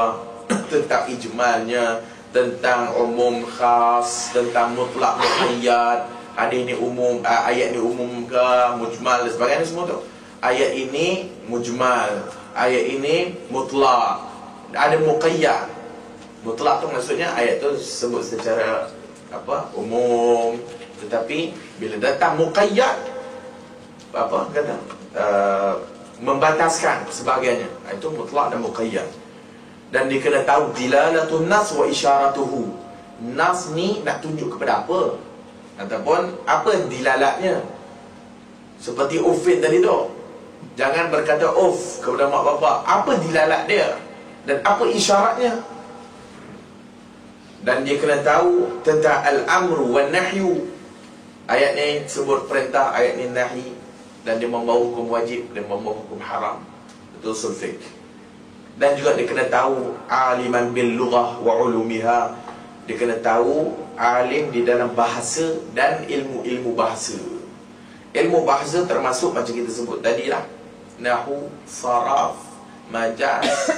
tentang ijmalnya, tentang umum khas, tentang mutlak muqayyad, hadis ni umum, ayat ni umum ke mujmal dan sebagainya, semua tu. Ayat ini mujmal, ayat ini mutlak, ada muqayyad. Mutlak tu maksudnya ayat tu sebut secara umum, tetapi bila datang muqayyad, kata membataskan sebagainya, itu mutlak dan muqayyad. Dan dia kena tahu dilalatun nas wa isyaratuhu. Nas ni nak tunjuk kepada apa, ataupun apa dilalatnya. Seperti ufin tadi tu, jangan berkata uf kepada mak bapak. Apa dilalat dia dan apa isyaratnya. Dan dia kena tahu tentang al-amru wa nahyu. Ayat ni sebut perintah, ayat ni nahi, dan dia membawa hukum wajib dan membawa hukum haram. Itu usul fiqh. Dan juga dia kena tahu aliman bil lughah wa ulumiha. Dia kena tahu alim di dalam bahasa dan ilmu-ilmu bahasa. Ilmu bahasa termasuk macam kita sebut tadi lah, nahu, saraf, majaz,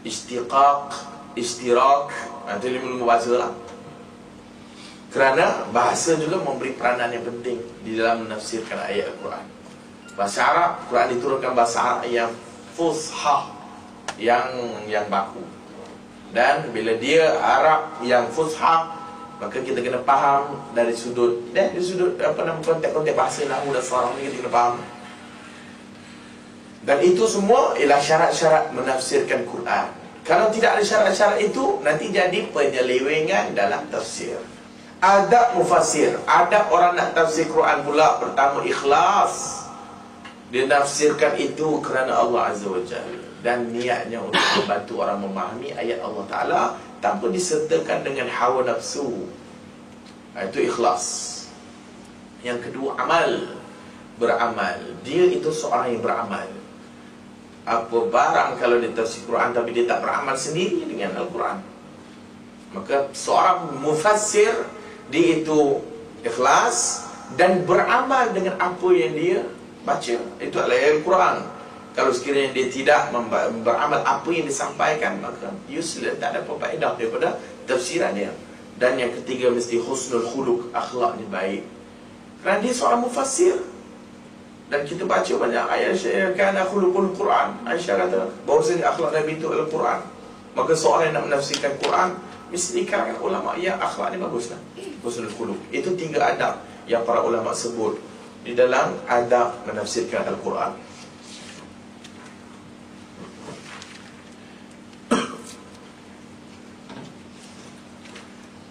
istiqaq, istirak. Itu ilmu bahasa lah. Kerana bahasa juga memberi peranan yang penting di dalam menafsirkan ayat Al-Quran. Bahasa Arab, Quran diturunkan bahasa Arab yang fushah, yang baku. Dan bila dia Arab yang fushah, Maka kita kena faham dari sudut konteks bahasa nahwu dan saraf ni, kita kena faham. Dan itu semua ialah syarat-syarat menafsirkan Quran. Kalau tidak ada syarat-syarat itu, nanti jadi penyelewengan dalam tafsir. Adab mufassir, adab orang nak tafsir Quran pula. Pertama, ikhlas. Dia nafsirkan itu kerana Allah Azza wa Jalla, dan niatnya untuk membantu orang memahami ayat Allah Ta'ala tanpa disertakan dengan hawa nafsu. Itu ikhlas. Yang kedua, amal. Beramal. Dia itu seorang yang beramal. Apa barang kalau dia tafsir Quran tapi dia tak beramal sendiri dengan Al-Quran, maka seorang mufassir, dia itu ikhlas dan beramal dengan apa yang dia baca. Itu adalah Al-Quran. Kalau sekiranya dia tidak beramal apa yang disampaikan, maka useless, tak ada apa faedah daripada tafsirannya. Dan yang ketiga, mesti husnul khuluq, akhlaknya baik, kerana dia seorang mufassir. Dan kita baca banyak ayat kana khuluqul Quran. Aisyah kata bahawasanya akhlak Nabi itu adalah Quran. Maka seorang yang nak menafsirkan Quran, mesti kalangan ulama yang akhlak ni baguslah, husnul khuluq. Itu 3 adab yang para ulama sebut di dalam adab menafsirkan Al-Quran.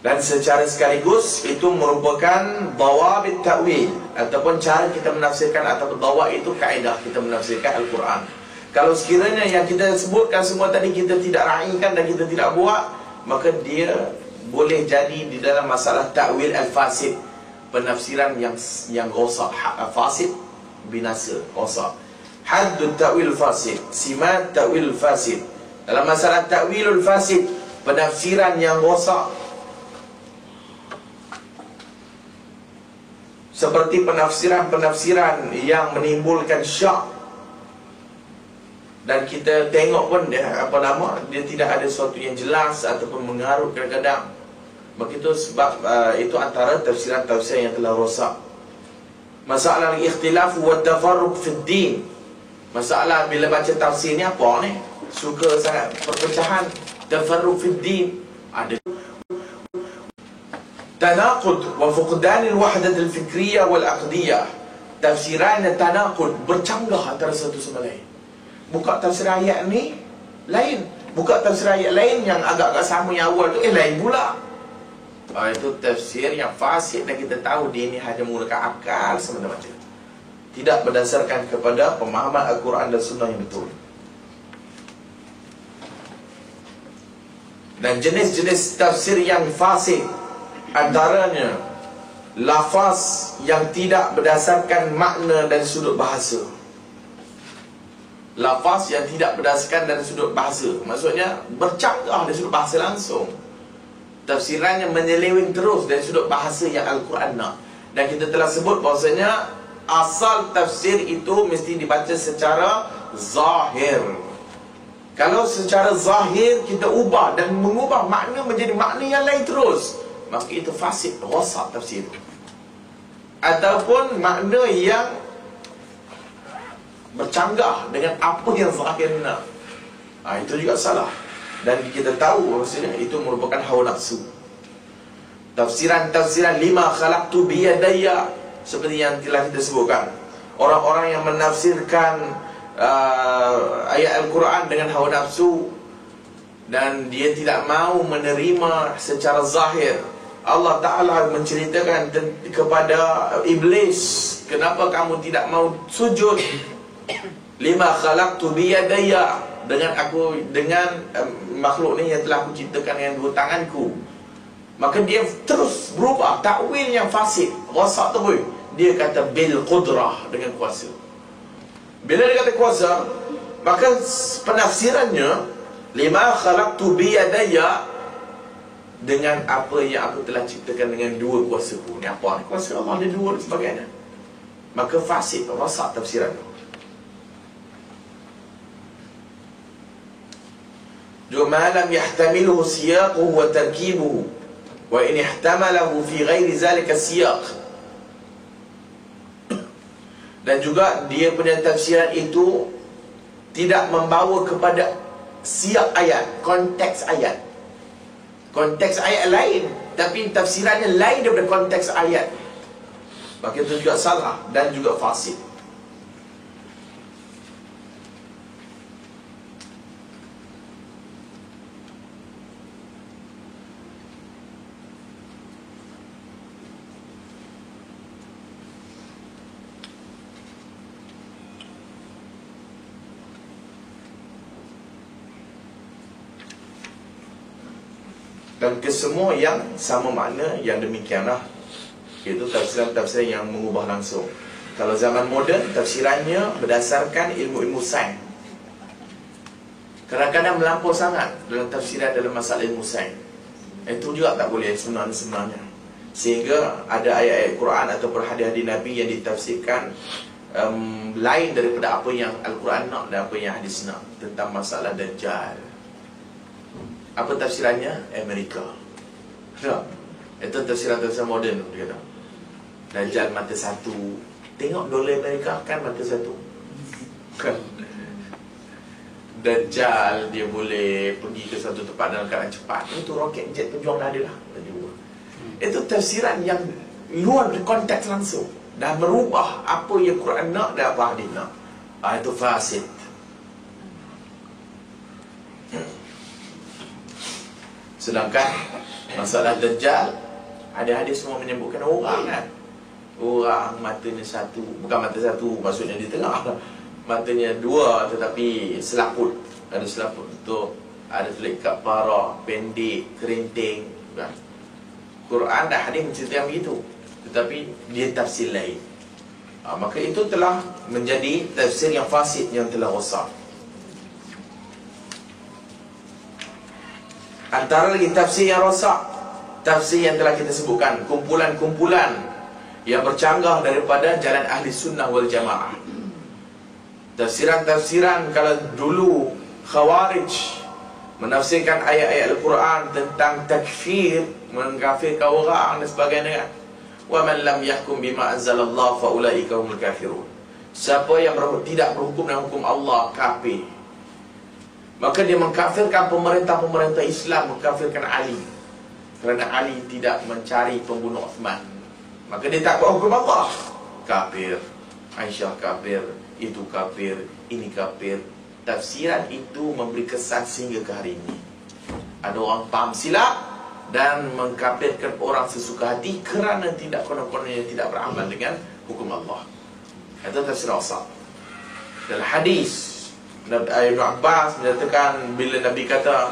Dan secara sekaligus itu merupakan dawabit ta'wil, ataupun cara kita menafsirkan, ataupun dawab itu kaedah kita menafsirkan Al-Quran. Kalau sekiranya yang kita sebutkan semua tadi kita tidak raikan dan kita tidak buat, maka dia boleh jadi di dalam masalah ta'wil al-fasid, penafsiran yang rosak. Fasid, binasa, rosak. Haddut ta'wil fasid, simat ta'wil fasid. Dalam masalah ta'wilul fasid, penafsiran yang rosak, seperti penafsiran-penafsiran yang menimbulkan syak. Dan kita tengok pun dia, dia tidak ada sesuatu yang jelas ataupun mengarut kadang-kadang. Maka itu sebab itu antara tafsiran-tafsiran yang telah rosak. Masalah ikhtilaf wa tafarruq fi din. Masalah bila baca tafsir ni apa ni? Suka sangat perpecahan, tafarruq fi din. Ada tanaqud wa fuqdan al-wahdah al-fikriyah wal-aqdiyah. Tafsiran tanaqud, bercanggah antara satu sama lain. Buka tafsir ayat ni lain, buka tafsir ayat lain yang agak-agak sama yang awal tu lain pula. Itu tafsir yang fasid, dan kita tahu dia ni hanya menggunakan akal semata-mata, tidak berdasarkan kepada pemahaman Al-Quran dan Sunnah yang betul. Dan jenis-jenis tafsir yang fasid antaranya lafaz yang tidak berdasarkan makna dan sudut bahasa. Lafaz yang tidak berdasarkan dari sudut bahasa, maksudnya bercanggah dari sudut bahasa langsung. Tafsirannya menyeleweng terus dari sudut bahasa yang Al-Quran nak. Dan kita telah sebut bahasanya asal tafsir itu mesti dibaca secara zahir. Kalau secara zahir kita ubah dan mengubah makna menjadi makna yang lain terus, maka itu fasid, rosak tafsir. Ataupun makna yang bercanggah dengan apa yang zahir nak, itu juga salah. Dan kita tahu bahawasanya itu merupakan hawa nafsu. Tafsiran-tafsiran lima khalaqtu biyadaya, seperti yang telah kita sebutkan, orang-orang yang menafsirkan ayat Al-Quran dengan hawa nafsu, dan dia tidak mahu menerima secara zahir. Allah Ta'ala menceritakan kepada Iblis, kenapa kamu tidak mahu sujud? Lima khalaqtu biyadaya, dengan makhluk ni yang telah aku ciptakan dengan 2 tanganku. Maka dia terus berubah, takwil yang fasid, rosak terus. Dia kata bil qudrah, dengan kuasa. Bila dia kata kuasa, maka penafsirannya lima khalaqtu biyadaya, dengan apa yang aku telah ciptakan dengan 2 kuasaku. Ni apa? Kuasa Allah ada 2 dan sebagainya. Maka fasid, rosak tafsiran tu. Juga malam yahtamiluhu siyaquhu wa tarkibuhu, wa in ihtamalahu fi ghairi zalika siyaq. Dan juga dia punya tafsiran itu tidak membawa kepada siyak ayat, konteks ayat. Konteks ayat lain tapi tafsirannya lain daripada konteks ayat, maka itu juga salah dan juga fasid. Dan kesemua yang sama makna yang demikianlah, iaitu tafsiran-tafsiran yang mengubah langsung. Kalau zaman moden, tafsirannya berdasarkan ilmu-ilmu sains. Kadang-kadang melampau sangat dalam tafsiran dalam masalah ilmu sains. Itu juga tak boleh sebenarnya. Sehingga ada ayat-ayat Quran atau hadis-hadis Nabi yang ditafsirkan lain daripada apa yang Al-Quran nak dan apa yang hadis nak tentang masalah Dajjal. Apa tafsirannya? Amerika. Itu tafsiran-tafsiran moden dia kata. Dajjal mata satu. Tengok dolar Amerika kan mata satu. Kan? Dajjal dia boleh pergi ke satu tempat dalam keadaan cepat. Itu roket jet pejuang dah ada lah. Itu tafsiran yang luar dari konteks langsung dan merubah apa yang Quran nak dan apa hadis nak. Itu fasid. Sedangkan masalah Dajjal, ada hadis semua menyebutkan orang kan. Orang matanya satu, bukan mata satu maksudnya di tengah, matanya dua tetapi selaput. Ada selaput tu, ada tulis kat para, pendek, kerinting kan. Quran dan hadis menceritakan begitu, tetapi dia tafsir lain. Maka itu telah menjadi tafsir yang fasid, yang telah rosak. Antara lagi tafsir yang rosak, tafsir yang telah kita sebutkan, kumpulan-kumpulan yang bercanggah daripada jalan ahli sunnah wal jamaah. Tafsiran-tafsiran kalau dulu Khawarij menafsirkan ayat-ayat Al-Quran tentang takfir, mengkafirkan orang dan sebagainya. Wa man lam yahkum bima anzalallah fa ulaika humul kafirun. Siapa yang tidak berhukum dengan hukum Allah, kafir. Maka dia mengkafirkan pemerintah-pemerintah Islam, mengkafirkan Ali, kerana Ali tidak mencari pembunuh Uthman. Maka dia tak buat hukum Allah, kafir. Aisyah kafir, itu kafir, ini kafir. Tafsiran itu memberi kesan sehingga ke hari ini. Ada orang faham silap dan mengkafirkan orang sesuka hati kerana tidak konon-kononnya tidak beramal dengan hukum Allah. Itu tafsir asal. Dalam hadis Ibn Abbas menyatakan bila Nabi kata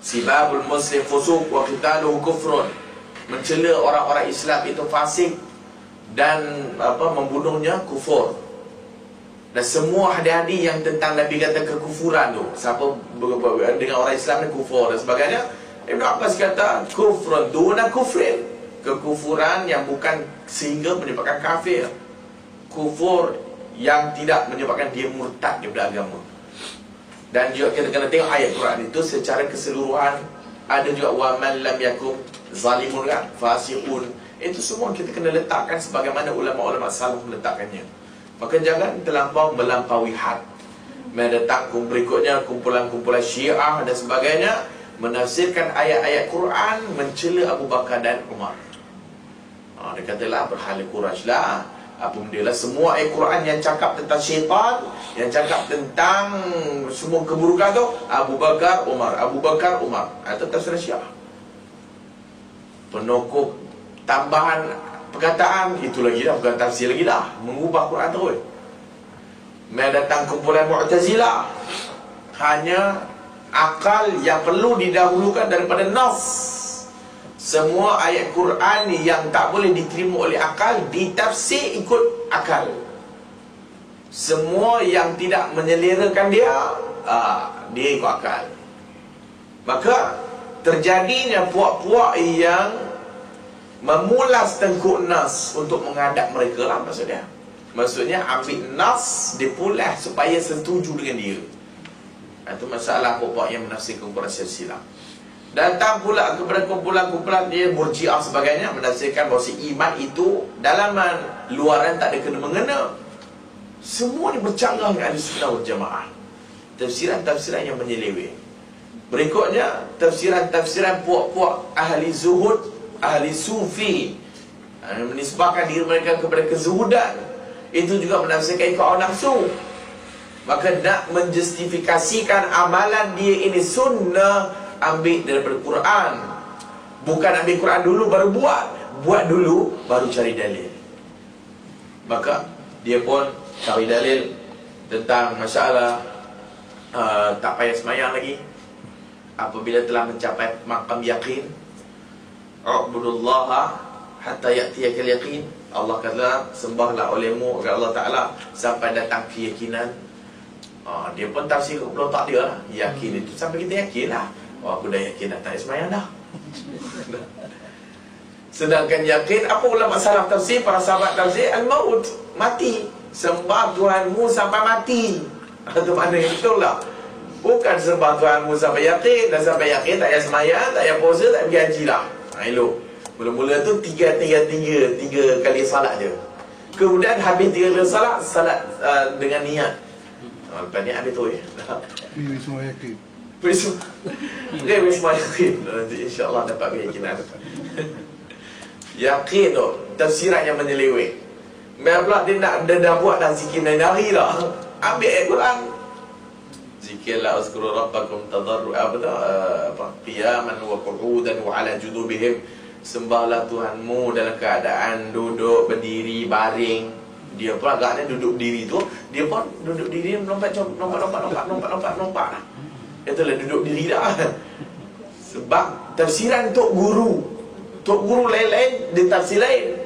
sibabul muslim fusuq wa qitaluhu kufrun, mencela orang-orang Islam itu fasik dan membunuhnya kufur. Dan semua hadis-hadis yang tentang Nabi kata kekufuran tu, siapa dengan orang Islam ni kufur dan sebagainya, Ibn Abbas kata kufrun duna kufrin, kekufuran yang bukan sehingga menyebabkan kafir, kufur yang tidak menyebabkan dia murtad daripada agama. Dan juga kita kena tengok ayat Quran itu secara keseluruhan. Ada juga wa man lam yakum zalimun kan, fasiqun. Itu semua kita kena letakkan sebagaimana ulama-ulama salaf meletakkannya. Maka jangan terlampau melampaui had. Mendatang berikutnya kumpulan-kumpulan Syiah dan sebagainya menafsirkan ayat-ayat Quran mencela Abu Bakar dan Umar. Dia katalah berhala Quraisy lah, apa benda lah, semua ayat Quran yang cakap tentang syaitan, yang cakap tentang semua keburukan tu, Abu Bakar, Umar, Abu Bakar, Umar. Itu tafsir Syiah. Penokok tambahan perkataan, itu lagi dah, bukan tafsir lagi dah, mengubah Quran terus. Mendatang kumpulan Mu'tazilah, hanya akal yang perlu didahulukan daripada nas. Semua ayat Quran yang tak boleh diterima oleh akal ditafsir ikut akal. Semua yang tidak menyelerakan dia, dia ikut akal. Maka terjadinya puak-puak yang memulas tengkuk nas untuk menghadap mereka lah maksudnya. Maksudnya ambil nas, dipulas supaya setuju dengan dia. Itu masalah puak-puak yang menafsirkan Quran silsilah. Datang pula kepada kumpulan-kumpulan dia Murji'ah sebagainya, menafsirkan bahawa iman itu dalaman, luaran tak ada kena-mengena. Semua ni bercanggah dengan ahli sunnah wal jamaah. Tafsiran-tafsiran yang menyeleweng. Berikutnya tafsiran-tafsiran puak-puak ahli zuhud ahli sufi, menisbahkan diri mereka kepada kezuhudan, itu juga menafsirkan ikut hawa nafsu. Maka nak menjustifikasikan amalan dia ini sunnah, ambil daripada Quran. Bukan ambil Quran dulu baru buat. Buat dulu baru cari dalil. Maka dia pun cari dalil tentang masalah tak payah semayang lagi apabila telah mencapai maqam yakin. U'budullaha hatta ya'tiyakal yaqin. Allah kata sembahlah olehmu kepada Allah Ta'ala sampai datang keyakinan. Dia pun tafsir kepada tak dia lah. Yakin itu sampai kita yakin lah. Aku dah yakin dah tak semayang dah. Sedangkan yakin, apa ulama salaf tafsir, para sahabat tafsir, al-maut, mati. Sembah Tuhanmu sampai mati. Itu makna yang betul lah. Bukan sembah Tuhanmu sampai yakin. Dan sampai yakin tak payah semayang, tak payah puasa, tak pergi haji lah. Elok. Mula-mula tu tiga kali salat je. Kemudian habis 3 kali salat dengan niat. Lepas ni habis tu ya. Pilih semua yakin. Pilih semua yakin. Nanti insyaAllah dapat keyakinan. Yakin tu tafsiran yang menyeleweng. Biarlah dia dah buat dah zikir nari lah. Ambil ayat Quran. Zikirlah uzkuru rabbakum tadarru'a qiyaman wa qu'udan wa ala junubihim. Sembahlah Tuhanmu dalam keadaan duduk, berdiri, baring. Dia pun agaknya duduk diri tu, dia pun duduk diri lompat lah. Itulah duduk diri dah. Sebab tafsiran Tok Guru lain-lain, dia tafsir lain.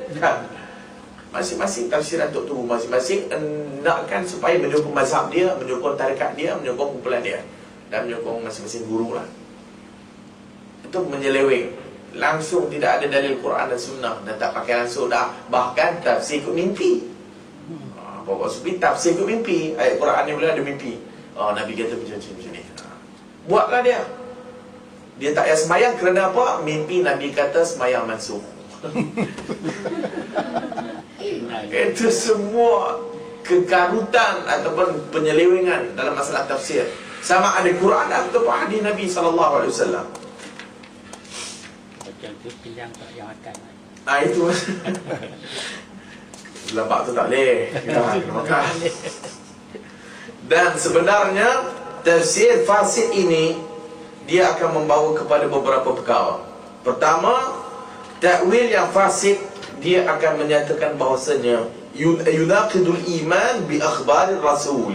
Masing-masing tafsiran Tok Guru masing-masing nakkan supaya menyokong mazhab dia, menyokong tarekat dia, menyokong kumpulan dia, dan menyokong masing-masing guru lah. Itu menyeleweng. Langsung tidak ada dalil Quran dan Sunnah, dan tak pakai langsung dah. Bahkan tafsir ikut mimpi. Pokok sufi tafsir ikut mimpi. Ayat Quran ni boleh ada mimpi. Nabi kata macam ni. Buatlah dia. Dia tak payah semayang kerana apa? Mimpi Nabi kata semayang mansuh. Itu semua kekarutan ataupun penyelewengan dalam masalah tafsir. Sama ada Quran ataupun hadis Nabi SAW. Macam tu pilihan tak yang akan. Itu lampak tu tak boleh. Kita kena makan. Dan sebenarnya tafsir fasid ini dia akan membawa kepada beberapa perkara. Pertama, takwil yang fasid dia akan menyatakan bahawasanya yunaqidul iman bi akhbarir rasul.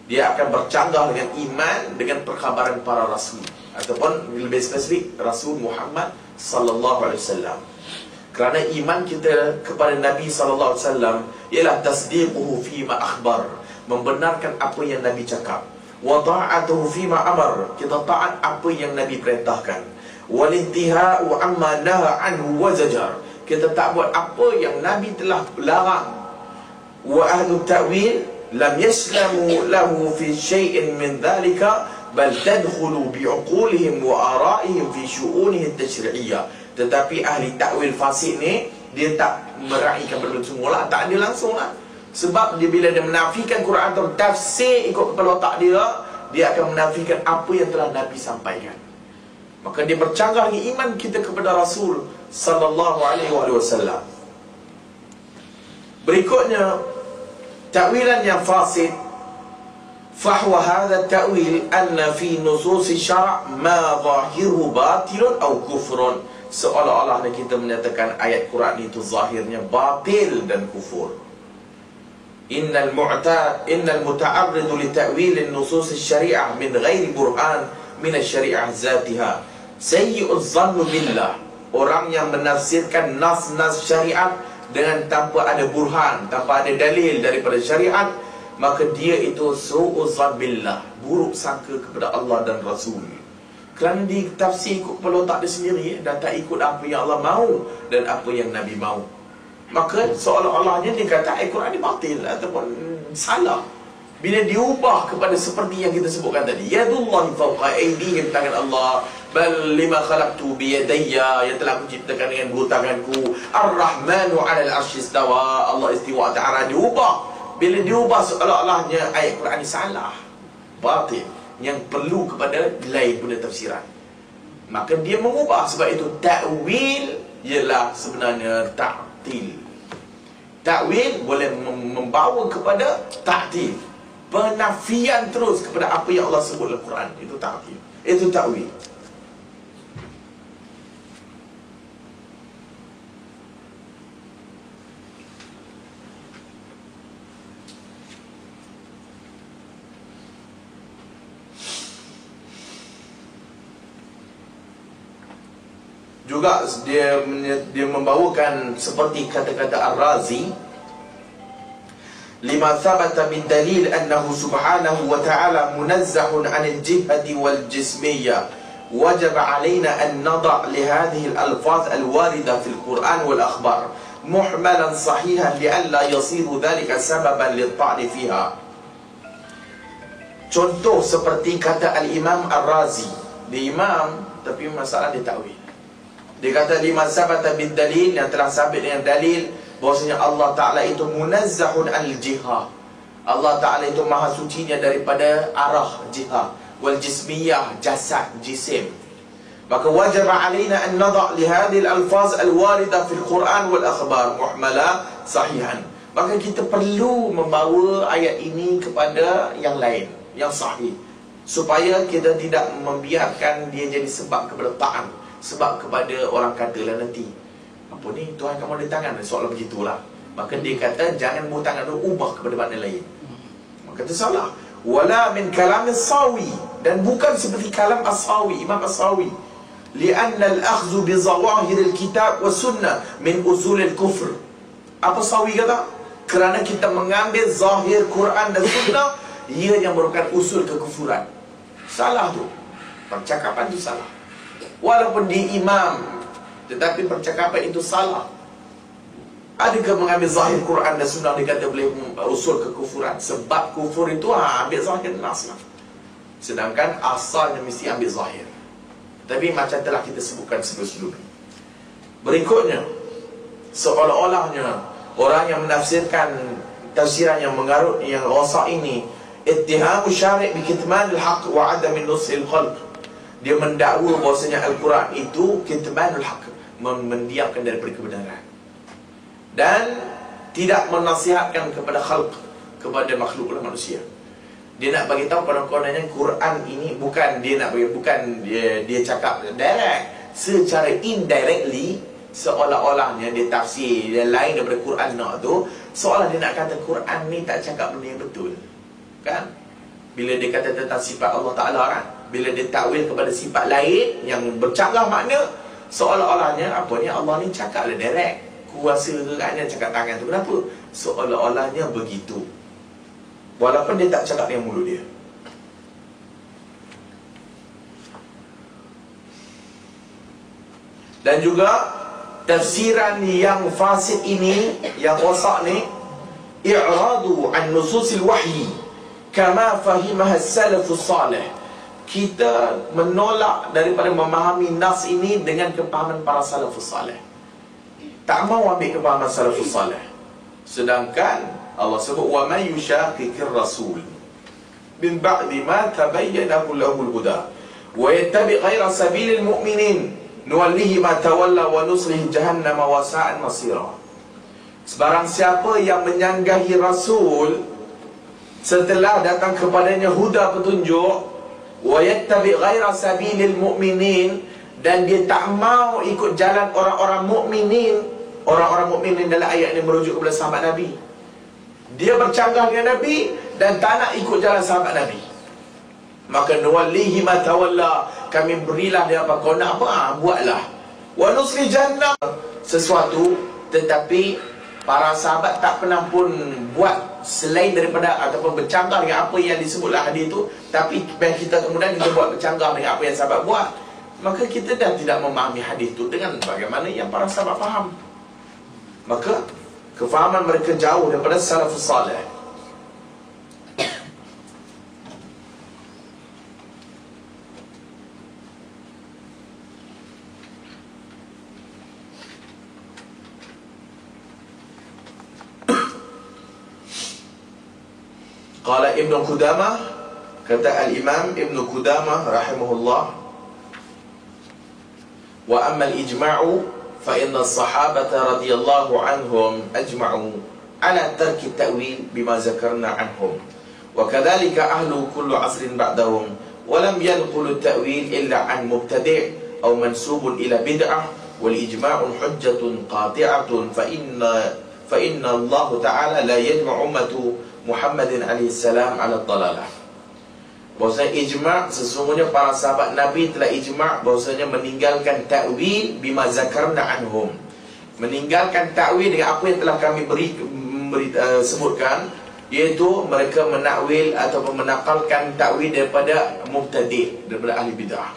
Dia akan bercanggah dengan iman dengan perkhabaran para rasul, ataupun lebih spesifik Rasul Muhammad sallallahu alaihi wasallam. Kerana iman kita kepada Nabi sallallahu alaihi wasallam ialah tasdiquhu fima akhbar, membenarkan apa yang Nabi cakap. Wa ta'atuhu fima amar, kita taat apa yang Nabi perintahkan. Wal intiha'u amma naha anhu wa zajar, kita tak buat apa yang Nabi telah larang. Wa ahlu ta'wil lam yaslamu lahu fi syai'in min dhalika bal tadkhulu bi'uqulihim wa ara'ihim fi syu'unihi at-tashri'iyyah. Tetapi ahli takwil fasid ni dia tak meraihkan benda semua lah, tak ada langsung lah. Sebab dia bila dia menafikan Quran atau tafsir ikut kepala otak dia, dia akan menafikan apa yang telah Nabi sampaikan. Maka dia bercanggah dengan iman kita kepada Rasul sallallahu alaihi wasallam. Berikutnya, takwilan yang fasid. Fahuwa hadha ta'wil anna fi nusus syara' ma zahiruhu batilun aw kufrun. Seolah-olah kita menyatakan ayat Quran itu zahirnya batil dan kufur. Innal muta'arridu li ta'wil an-nusus asy-syari'ah min ghairi burhan min asy-syari'ah zatiha sayyi'uz zannu billah. Orang yang menafsirkan nas-nas syariat dengan tanpa ada burhan, tanpa ada dalil daripada syariat, maka dia itu su'uz zann billah, buruk sangka kepada Allah dan Rasul. Kerana dia tafsir ikut kepala otak dia sendiri dan tak ikut apa yang Allah mahu dan apa yang Nabi mahu. Maka seolah-olahnya dia kata Al-Quran ini batil ataupun salah bila diubah kepada seperti yang kita sebutkan tadi. Yadullahi fawqa aydihim, tangan Allah. Bal lima khalaqtu biyadayya, yang telah aku ciptakan dengan dua tanganku. Ar-Rahmanu 'alal 'arsy istawa, Allah istiwa ta'ala. Diubah. Bila diubah seolah-olahnya ayat Quran ini salah, batil, yang perlu kepada lain punya tafsiran. Maka dia mengubah. Sebab itu ta'wil ialah sebenarnya ta'til. Ta'wil boleh membawa kepada ta'til, penafian terus kepada apa yang Allah sebut dalam Quran. Itu ta'til, itu ta'wil. Juga dia membawakan seperti kata-kata Ar-Razi, lima thabata min dalil annahu subhanahu wa ta'ala munazzahun 'anil jihati wal jismiyya wajib 'alaina an nada' li hadhihi al-alfaz al-warida fil Qur'an wal akhbar muhmalan sahihan li'alla yasiru dhalika sababan lit-ta'n fiha. Contoh seperti kata Al-Imam Ar-Razi. Dia imam tapi masalah dia ta'wil. Dia kata lima sabata bid dalil, yang telah sabit dengan dalil bahwasanya Allah Ta'ala itu munazzahun al-jihah. Allah Ta'ala itu maha sucinya daripada arah jihah, wal jismiyah, jasad, jisim. Maka wajib alaina an nada' li hadhihi al-alfaz al-warida fil Quran wal akhbar muhmala sahihan. Maka kita perlu membawa ayat ini kepada yang lain, yang sahih, supaya kita tidak membiarkan dia jadi sebab kepada ta'an, sebab kepada orang katalah nanti, apa ni, Tuhan kamu ada tangan, soalan begitulah. Maka dia kata jangan mu tangan tu ubah kepada makna lain. Maka itu salah. Wala min kalam as-sawi, dan bukan seperti kalam as-sawi, Imam as-Sawi. Lianna al-akhdhu bi zawahir al-kitab wa sunnah min usul al-kufr. Apa Sawi kata? Kerana kita mengambil zahir Quran dan sunnah, ia yang merupakan usul kekufuran. Salah tu. Percakapan tu salah. Walaupun dia imam, tetapi percakapan itu salah. Adakah mengambil zahir Quran dan sunnah dia kata boleh usul kekufuran? Sebab kufur itu ambil zahir nas lah. Sedangkan asalnya mesti ambil zahir. Tapi macam telah kita sebutkan sebelum-sebelum. Berikutnya, seolah-olahnya orang yang menafsirkan tafsiran yang mengarut, yang rosak ini, ittihamu syari' bi kitmanil haqq wa adamin nushil khalq. Dia mendakwa bahwasanya Al-Quran itu kitmanul haq, mendiamkan daripada kebenaran, dan tidak menasihatkan kepada khalq, kepada makhluk manusia. Dia nak bagi tahu pada kononnya Quran ini bukan dia nak bagi, bukan dia cakap direct, secara indirectly, seolah-olahnya dia tafsir dia lain daripada Quran nak tu, seolah dia nak kata Quran ni tak cakap benda yang betul. Kan? Bila dia kata tentang sifat Allah Ta'ala kan, bila dia takwil kepada sifat lain yang bercanggah makna, seolah-olahnya apa ni, Allah ni cakap lah direct, kuasa ke kan, dia cakap tangan tu. Kenapa? Seolah-olahnya begitu, walaupun dia tak cakap dengan mulut dia. Dan juga tafsiran yang fasid ini, yang rosak ni, i'radu an nususil wahyi kama fahimah as-salafus salih. Kita menolak daripada memahami nas ini dengan kepahaman para salafus salih. Tak mau ambil kepahaman salafus salih. Sedangkan Allah sebut wa may yushaqiqir rasul min ba'di ma tabayyana lahul huda wa yattabi' ghayra sabilil mu'minin nuwallihi ma tawalla wa nuslihi jahannama wa sa'at masira. Sebarang siapa yang menyanggahi rasul setelah datang kepadanya huda, petunjuk, wa yattabi' ghaira sabilil mu'minin, dan dia tak mau ikut jalan orang-orang mukminin. Orang-orang mukminin dalam ayat ini merujuk kepada sahabat Nabi. Dia bercanggah dengan Nabi dan tak nak ikut jalan sahabat Nabi, maka nuwallihi ma tawalla, kami berilah dia apa kau nak apa, buatlah. Wa nusli jannah, sesuatu, tetapi para sahabat tak pernah pun buat selain daripada ataupun bercanggah dengan apa yang disebutlah hadis itu. Tapi kita kemudian kita buat bercanggah dengan apa yang sahabat buat, maka kita dah tidak memahami hadis itu dengan bagaimana yang para sahabat faham. Maka kefahaman mereka jauh daripada salafus salih. Qala Ibn Qudamah, kata Al-Imam Ibn Qudamah rahimahullah, Wa amma al-ijma'u fa inna as-sahabata radhiyallahu anhum ajma'u ala tarki at-ta'wil bima zakarna anhum. Wa kadzalika ahlu kulli 'asrin ba'dahum wa lam yanqulu at-ta'wil illa an mubtadi' aw mansubun ila bid'ah wal ijma'u hujjatun qati'atun fa inna Allah Ta'ala la yajma'u ummatu Muhammadin alaihi salam ala dhalalah. Bahawasanya ijma' sesungguhnya para sahabat Nabi telah ijma' bahawasanya meninggalkan ta'wil bima zakarna anhum, meninggalkan ta'wil dengan apa yang telah kami sebutkan, iaitu mereka menakwil ataupun menakalkan ta'wil daripada mubtadi', daripada ahli bid'ah,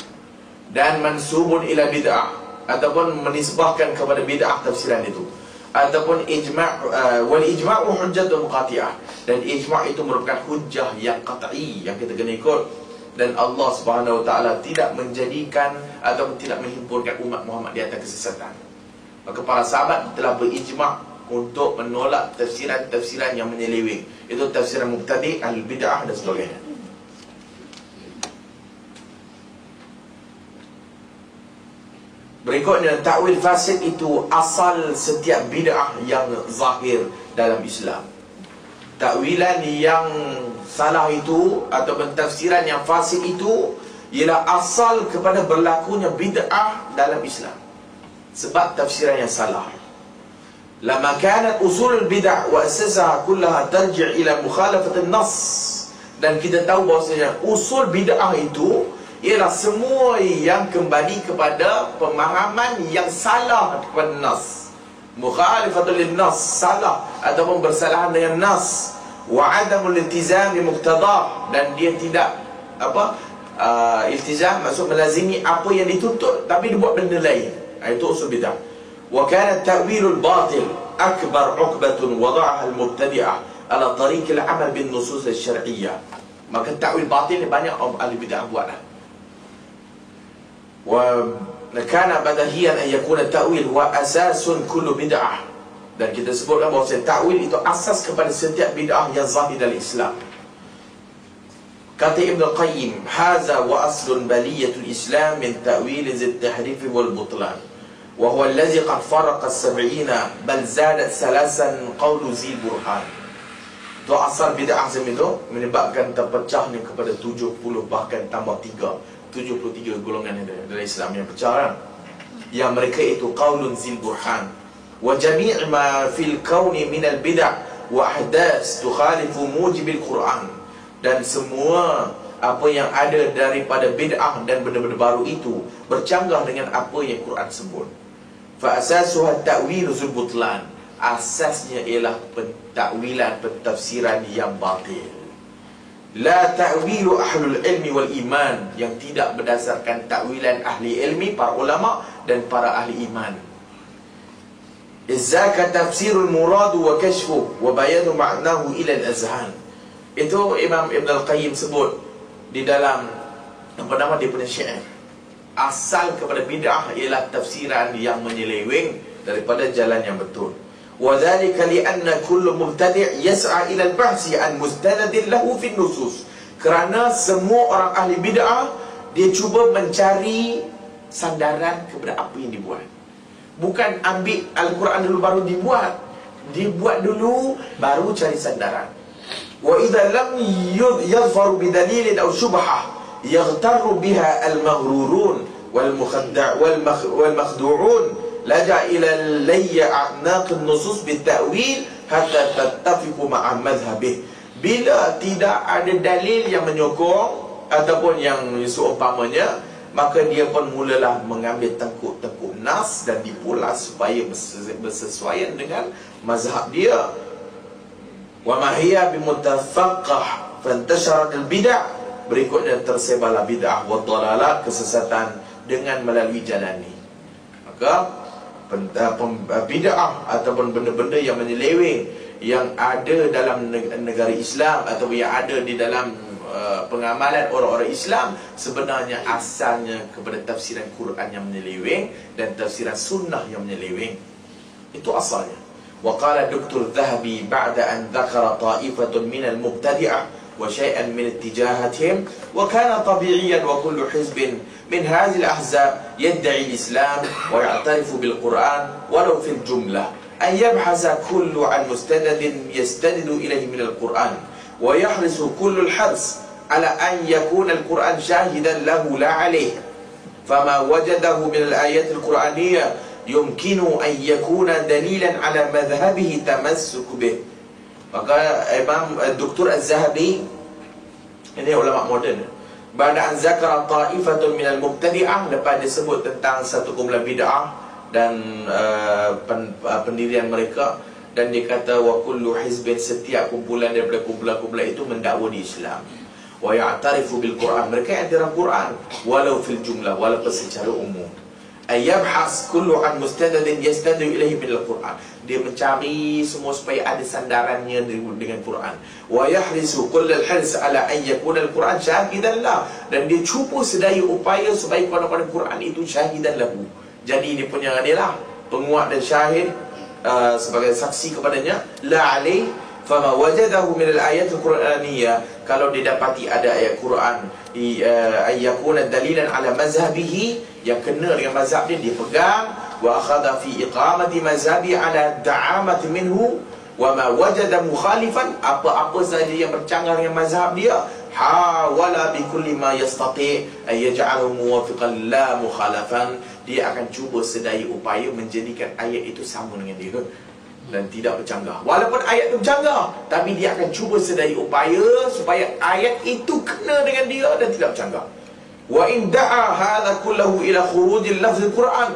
dan mansubun ila bid'ah, ataupun menisbahkan kepada bid'ah tafsiran itu, ataupun wal ijma'u hujjatun qati'ah, dan ijma' itu merupakan hujjah yang qat'i yang kita kena ikut. Dan Allah Subhanahu wa taala tidak menjadikan ataupun tidak menghimpunkan umat Muhammad di atas kesesatan. Maka para sahabat telah berijma' untuk menolak tafsiran-tafsiran yang menyeleweng, itu tafsiran mubtadi', ahli bid'ah dan sebagainya. Berikutnya, ta'wil fasid itu asal setiap bid'ah yang zahir dalam Islam. Ta'wilan yang salah itu ataupun tafsiran yang fasid itu ialah asal kepada berlakunya bid'ah dalam Islam, sebab tafsiran yang salah. Lama kanat usul bid'ah wa asasaha kullaha tarji' ila mukhalafat an-nass. Dan kita tahu bahawasanya usul bid'ah itu ialah semua yang kembali kepada pemahaman yang salah kepada nas. Mukhalifatul lin-nas, salah ataupun bersalahan dengan nas. Wa adamul iltizam bi muqtadah, dan dia tidak iltizam maksud melazimi apa yang dituntut, tapi dia buat benda lain. Itu usul bid'ah. Wa kana ta'wilul batil akbar 'uqbatun wada'aha al-mubtadi'ah ala tariq al-'amal bin nusus asy-syar'iyyah. Maka ta'wil batil ni banyak ahli bid'ah buatlah. وكان بديهيا أن يكون التأويل هو أساس كل بدعة. Dan kita sebutkan bahawa ta'wil itu asas kepada setiap bid'ah yang zahir dalam Islam. Kata Ibn Qayyim, "Hadza wa aslun baliyatul Islam min ta'wil zid tahrif wal butlan, wa huwa allazi qad faraqa as-sab'ina bal zadat salasan qawlu zil burhan." Itu asal bid'ah itu menyebabkan terpecahnya kepada 70 bahkan tambah 73 golongan dalam Islam yang pecah kan? Yang mereka itu qaulun zil burhan wa jami' ma fil kauni min al bid'ah wa ahdath tukhalifu mujibil Quran. Dan semua apa yang ada daripada bid'ah dan benda-benda baru itu bercanggah dengan apa yang Quran sebut. Fa asasuha ta'wil zul butlan, asasnya ialah pentakwilan, pentafsiran yang batil. La ta'wilu ahlul ilmi wal iman, yang tidak berdasarkan takwilan ahli ilmi, para ulama dan para ahli iman. Izzaka tafsirul murad wa kashfu wa bayanu ma'nahu ila al-azhan. Itu Imam Ibn Al-Qayyim sebut di dalam apa nama dia punya syair. Asal kepada bid'ah ialah tafsiran yang menyeleweng daripada jalan yang betul. وذلك لأن كل مبتدع يسعى إلى البحث عن مستند له في النصوص. Kerana semua orang ahli bid'ah dia cuba mencari sandaran kepada apa yang dibuat. Bukan ambil Al-Quran dulu baru dibuat. Dibuat dulu baru cari sandaran. Wa idza lam yadhfaru bidalil aw shubhah yaghtarru biha al-maghrurun wal makhdu'un laja ila layya a'naq an-nusus bit-ta'wil hatta tattafiqu ma'a madhhabih. Bila tidak ada dalil yang menyokong ataupun yang seumpamanya, maka dia pun mulalah mengambil tengkuk-tengkuk nas dan dipulas supaya bersesuaian dengan mazhab dia. Wa ma hiya bimutafaqqah fantasharat al-bid'ah. Berikutnya tersebarlah bid'ah wa dhalalah, kesesatan dengan melalui jalan ini. Maka bid'ah ataupun benda-benda yang menyeleweng yang ada dalam negara Islam atau yang ada di dalam pengamalan orang-orang Islam sebenarnya asalnya kepada tafsiran Quran yang menyeleweng dan tafsiran sunnah yang menyeleweng. Itu asalnya. Wa qala Dr. Zahabi ba'da an dzakara ta'ifatun minal mubtadi'ah وشيئا من اتجاهاتهم وكان طبيعيا وكل حزب من هذه الأحزاب يدعي الإسلام ويعترف بالقرآن ولو في الجملة أن يبحث كل عن مستند يستند إليه من القرآن ويحرص كل الحرص على أن يكون القرآن شاهدا له لا عليه فما وجده من الآيات القرآنية يمكن أن يكون دليلا على مذهبه تمسك به. Maka Imam Dr. Az-Zahabi, ini ulama moden, ba'da an zakara ta'ifatun minal mubtadi'ah, lepas dia sebut tentang satu kumpulan bid'ah dan pendirian mereka, dan dia kata wa kullu hizbin, setiap kumpulan daripada kumpulan-kumpulan itu mendakwa di Islam, wa ya'tarifu bil Quran, mereka yang dirang Quran walau fil jumlah, walaupun secara umum. Ayyabhas kullu an mustadadin yastadu ilaihi min al-Quran, dia mencari semua supaya ada sandarannya dengan Quran. Wa yahrisu kullal hirs ala an yakuna al-Quran syahidan lah, dan dia cuba sedaya upaya supaya pada Quran itu syahidan lahu, jadi dia punya adalah penguat dan syahid sebagai saksi kepadanya, la alaih. Fama wajadahu min al-ayat al-Quraniyah, kalau didapati ada ayat Quran ayyakuna dalilan ala mazhabihi, yang kena dengan mazhab dia, dia pegang. Wa akhadha fi iqamati mazhabi ala da'amati minhu, wa ma wajada mukhalifan, apa-apa saja yang bercanggah dengan mazhab dia, hawala bi kulli ma yastati ay yaj'alahu muwafiqan la mukhalafan, dia akan cuba sedaya upaya menjadikan ayat itu sama dengan dia dan tidak bercanggah. Walaupun ayat itu bercanggah, tapi dia akan cuba sedaya upaya supaya ayat itu kena dengan dia dan tidak bercanggah. Wa in da'a hadha kullahu ila khurujil lafzil Quran,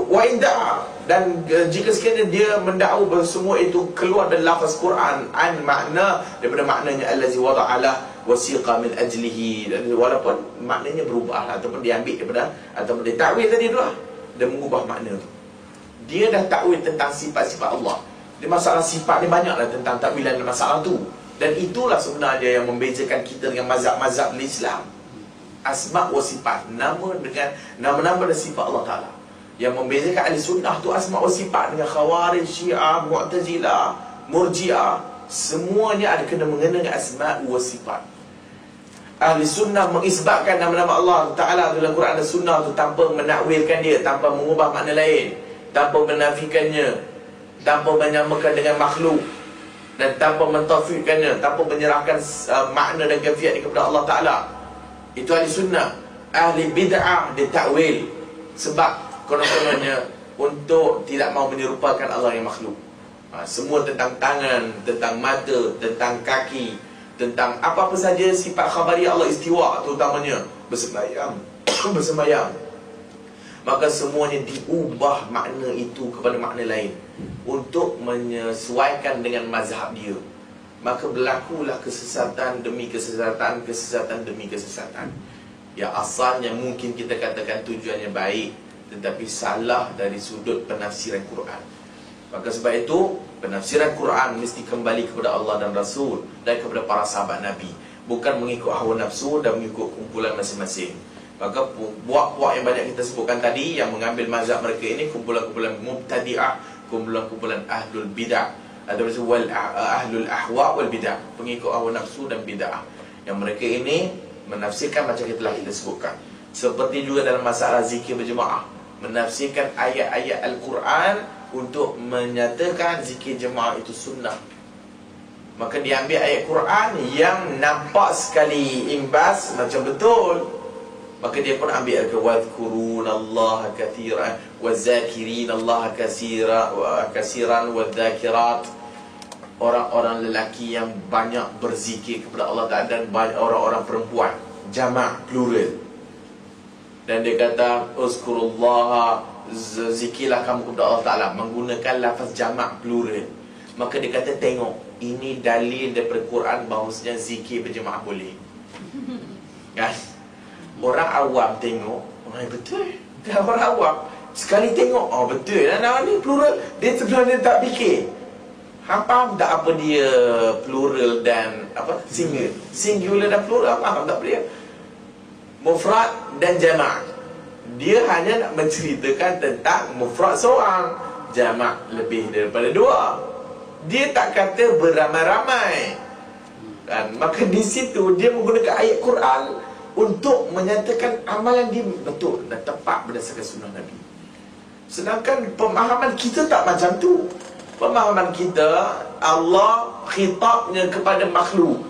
wa in da'a, dan jika sekiranya dia mendakwa bahawa semua itu keluar dari lafaz Quran, an makna, daripada maknanya allazi wada'ala wasiqa min ajlihi, walaupun maknanya berubah ataupun diambil daripada, ataupun dia takwil tadi tu lah, dia mengubah makna tu. Dia dah takwil tentang sifat-sifat Allah. Dia masalah sifat dia banyaklah tentang takwilan masalah tu. Dan itulah sebenarnya yang membezakan kita dengan mazhab-mazhab Islam. Asma' wa sifat, nama-nama dan sifat Allah Ta'ala. Yang membezakan ahli sunnah tu asma' wa sifat dengan Khawarij, Syiah, Mu'tazilah, Murji'ah, semuanya ada kena mengena dengan asma' wa sifat. Ahli sunnah mengisbatkan nama-nama Allah Ta'ala dalam Quran dan sunnah tu tanpa menakwilkan dia, tanpa mengubah makna lain, tanpa menafikannya, tanpa menyamakan dengan makhluk, dan tanpa mentaufiqkannya, tanpa menyerahkan makna dan kafiat kepada Allah Ta'ala. Itu ahli sunnah. Ahli bid'ah dia takwil, sebab konon-kononnya untuk tidak mau menyerupakan Allah yang makhluk. Semua tentang tangan, tentang mata, tentang kaki, tentang apa-apa saja sifat khabari Allah istiwa, terutamanya bersembahyang, bersembahyang, maka semuanya diubah makna itu kepada makna lain untuk menyesuaikan dengan mazhab dia. Maka berlakulah kesesatan demi kesesatan, kesesatan demi kesesatan. Ya, asalnya mungkin kita katakan tujuannya baik, tetapi salah dari sudut penafsiran Quran. Maka sebab itu penafsiran Quran mesti kembali kepada Allah dan Rasul dan kepada para sahabat Nabi, bukan mengikut hawa nafsu dan mengikut kumpulan masing-masing. Maka puak-puak yang banyak kita sebutkan tadi, yang mengambil mazhab mereka ini, kumpulan-kumpulan mubtadi'ah, kumpulan-kumpulan ahlul bid'ah, atau ahlul ahwa wal bid'ah, pengikut hawa nafsu dan bid'ah, yang mereka ini menafsirkan macam itulah kita sebutkan. Seperti juga dalam masalah zikir berjemaah, menafsirkan ayat-ayat Al-Quran untuk menyatakan zikir jemaah itu sunnah. Maka diambil ayat Quran yang nampak sekali imbas macam betul, maka dia pun ambil ke wadhkurunallaha katsiran wazakirinallaha katsiran wadzakirat, orang-orang lelaki yang banyak berzikir kepada Allah Ta'ala, dan orang-orang perempuan, jamak, plural. Dan dia kata uzkurullaha, zikirlah kamu kepada Allah Ta'ala, menggunakan lafaz jamak plural. Maka dia kata tengok, ini dalil daripada Quran bahawasanya zikir berjemaah boleh. Kan? Orang awam tengok, betul kan? Orang awam sekali tengok, oh betul lah, nah, ni plural. Dia sebenarnya tak fikir, faham tak apa dia plural dan apa singular dan plural, faham tak dia mufrad dan jamak. Dia hanya nak menceritakan tentang mufrad seorang, jamak lebih daripada dua. Dia tak kata beramai-ramai. Dan maka di situ dia menggunakan ayat Quran untuk menyatakan amalan dia betul dan tepat berdasarkan sunnah Nabi. Sedangkan pemahaman kita tak macam tu. Pemahaman kita, Allah khitabnya kepada makhluk.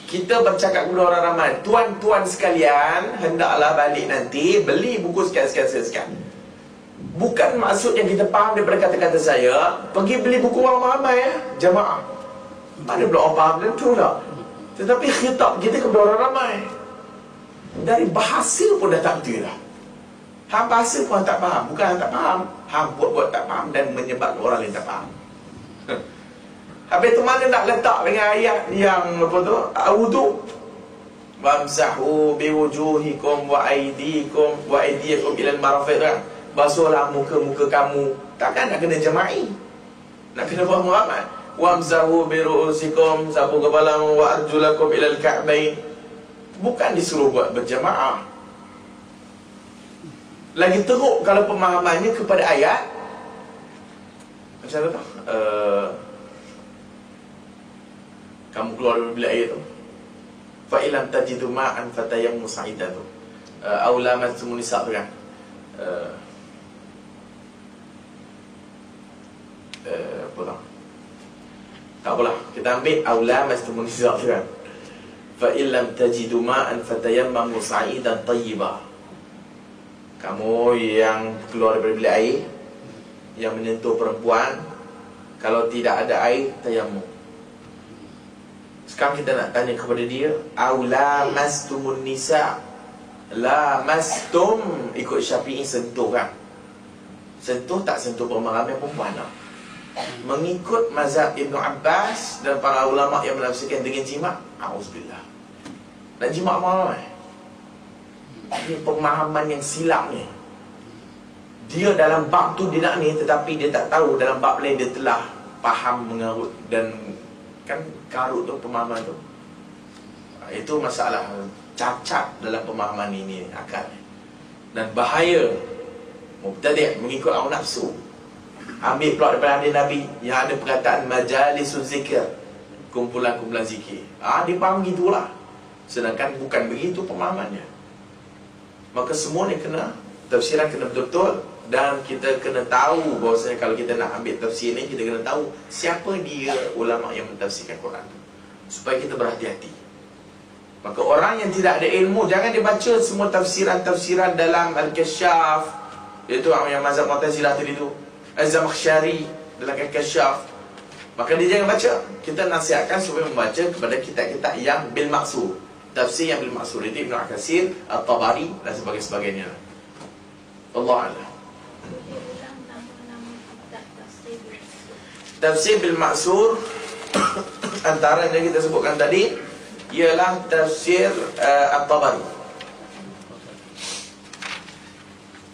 Kita bercakap kepada orang ramai, tuan-tuan sekalian, hendaklah balik nanti beli buku sekian-sekian. Bukan maksud yang kita faham daripada kata-kata saya, pergi beli buku orang ramai jamaah. Mana pula orang faham dan tu lah. Tetapi khitab kita kepada orang ramai. Dari bahasa pun dah tak betul dah. Hang bahasa pun tak faham. Bukan hang tak faham, hang buat-buat tak faham dan menyebabkan orang lain tak faham. Habis tu mana nak letak dengan ayat yang apa tu? Wudu. Wamsahu biwujuhikum wa aydikum wa aydiyakum ila al-marafiq. Basuhlah muka-muka kamu. Takkan nak kena jama'i. Nak kena buat ramai. Wamsahu biru'usikum, sapu kepalamu wa arjulakum ila al-ka'bain. Bukan disuruh buat berjamaah. Lagi teruk kalau pemahamannya kepada ayat macam mana tu? Kamu keluar dari bilik air tu, fa ilam tajidu ma'an fatayammu sa'idan tu, aw lamastum nisa tu kan. Apa tak? Tak apalah, kita ambil aw lamastum nisa tu kan. Fa ilam tajidu ma'an fatayammu sa'idan tayyiba. Kamu yang keluar dari bilik air, yang menyentuh perempuan, kalau tidak ada air, tayammum. Sekarang kita nak tanya kepada dia, aula mastumun nisa. La mastum ikut Syafi'i sentuh kan. Sentuh tak sentuh pemahaman perempuan lah. Mengikut mazhab Ibn Abbas dan para ulama yang menafsirkan dengan jimat, auzubillah. Dan jimat apa? Ini pemahaman yang silap ni. Dia dalam bab tu dia nak ni, tetapi dia tak tahu dalam bab lain dia telah faham mengarut. Dan kan karut tu pemahaman tu. Itu masalah cacat dalam pemahaman ini akal. Dan bahaya mubtadi' mengikut hawa nafsu. Ambil pula daripada hadis Nabi yang ada perkataan majalisul zikir, kumpulan-kumpulan zikir. Dia faham gitulah. Sedangkan bukan begitu pemahamannya. Maka semua ni kena, tafsiran kena betul-betul. Dan kita kena tahu bahawasanya kalau kita nak ambil tafsir ni, kita kena tahu siapa dia ulama yang mentafsirkan Quran tu, supaya kita berhati-hati. Maka orang yang tidak ada ilmu, jangan dia baca semua tafsiran-tafsiran dalam Al-Kasyaf, iaitu yang mazhab Mu'tazilah tadi tu, Az-Zamakhsyari dalam Al-Kasyaf. Maka dia jangan baca. Kita nasihatkan supaya membaca kepada kitab-kitab yang bil maksud, tafsir yang bil maksud, itu Ibn Katsir, At-Tabari dan sebagainya. Allah Allah. Tafsir bil maksur antara yang kita sebutkan tadi ialah tafsir At-Tabari.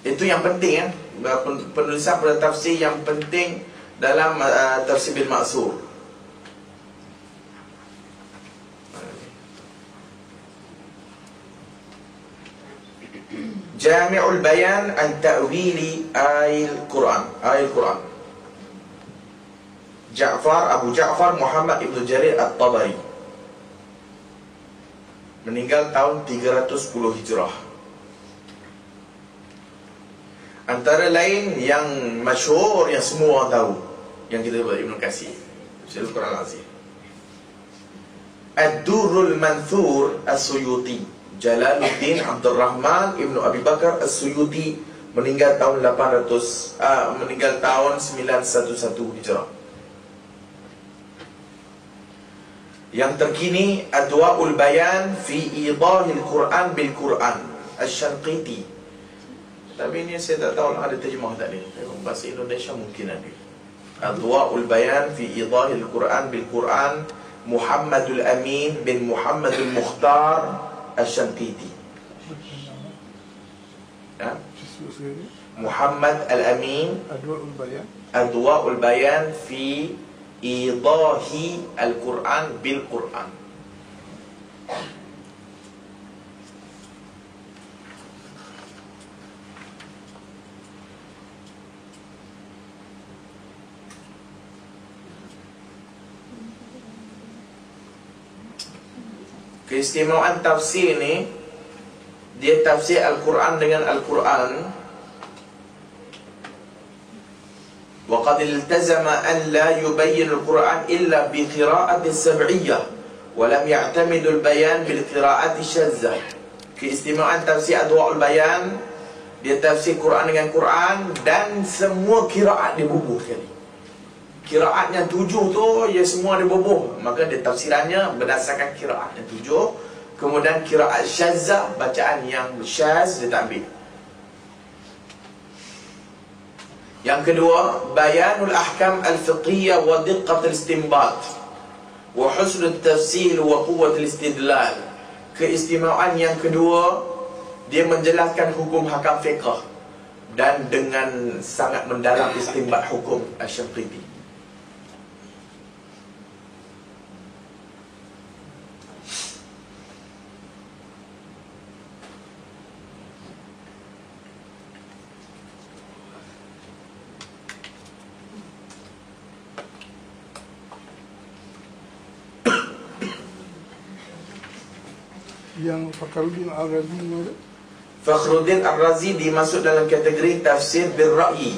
Itu yang penting penulisan pada tafsir yang penting dalam tafsir bil maksur. Jami'ul Bayan an ta'wili ayil Quran. Abu Ja'far Muhammad Ibn Jarir At-Tabari, meninggal tahun 310 Hijrah. Antara lain yang masyhur, yang semua orang tahu, yang kita sebut Ibn Katsir, Tafsir Al-Quran Al-Azim. Ad-Durrul Manthur As-Suyuti, Jalaluddin Abdul Rahman Ibn Abi Bakar As-Suyuti, meninggal tahun 911 Hijrah. Yang terkini Adwa'ul Bayan fi Idahil Quran bil Quran, Asy-Syarqiti. Tapi ini saya tak tahu ada terjemah tak ni. Bahasa Indonesia mungkin ada. Adwa'ul Bayan fi Idahil Quran bil Quran, Muhammadul Amin bin Muhammadul Mukhtar Asy-Syarqiti. Ya? Muhammad Al-Amin, Adwa'ul Bayan fi Idahi Al-Quran bil Quran. Keistimewaan tafsir ni, dia tafsir Al-Quran dengan Al-Quran. Wa qad iltazama an la yubayyin Al-Quran illa bi qira'ati sab'iyyah wa lam ya'tamid al-bayan bil qira'ati syazzah. Keistimewaan tafsir Adwa'ul Bayan, dia tafsir Quran dengan Quran dan semua qiraat dibubuh sekali. Qiraatnya 7 tu ya semua dibubuh, maka dia tafsirannya berdasarkan qiraat yang 7. Kemudian qiraat syazzah, bacaan yang syaz dia tak ambil. Yang kedua, bayanul ahkam al-fiqhiyah wa diqqat al-istinbat wa husn al-tafsir wa quwwat al-istidlal. Keistimewaan yang kedua, dia menjelaskan hukum hakam fiqh dan dengan sangat mendalam istinbat hukum Asy-Syanqiti. Yang Fakhruddin Ar-Razi ni ada? Fakhruddin Ar-Razi dimasuk dalam kategori tafsir bil-ra'yi.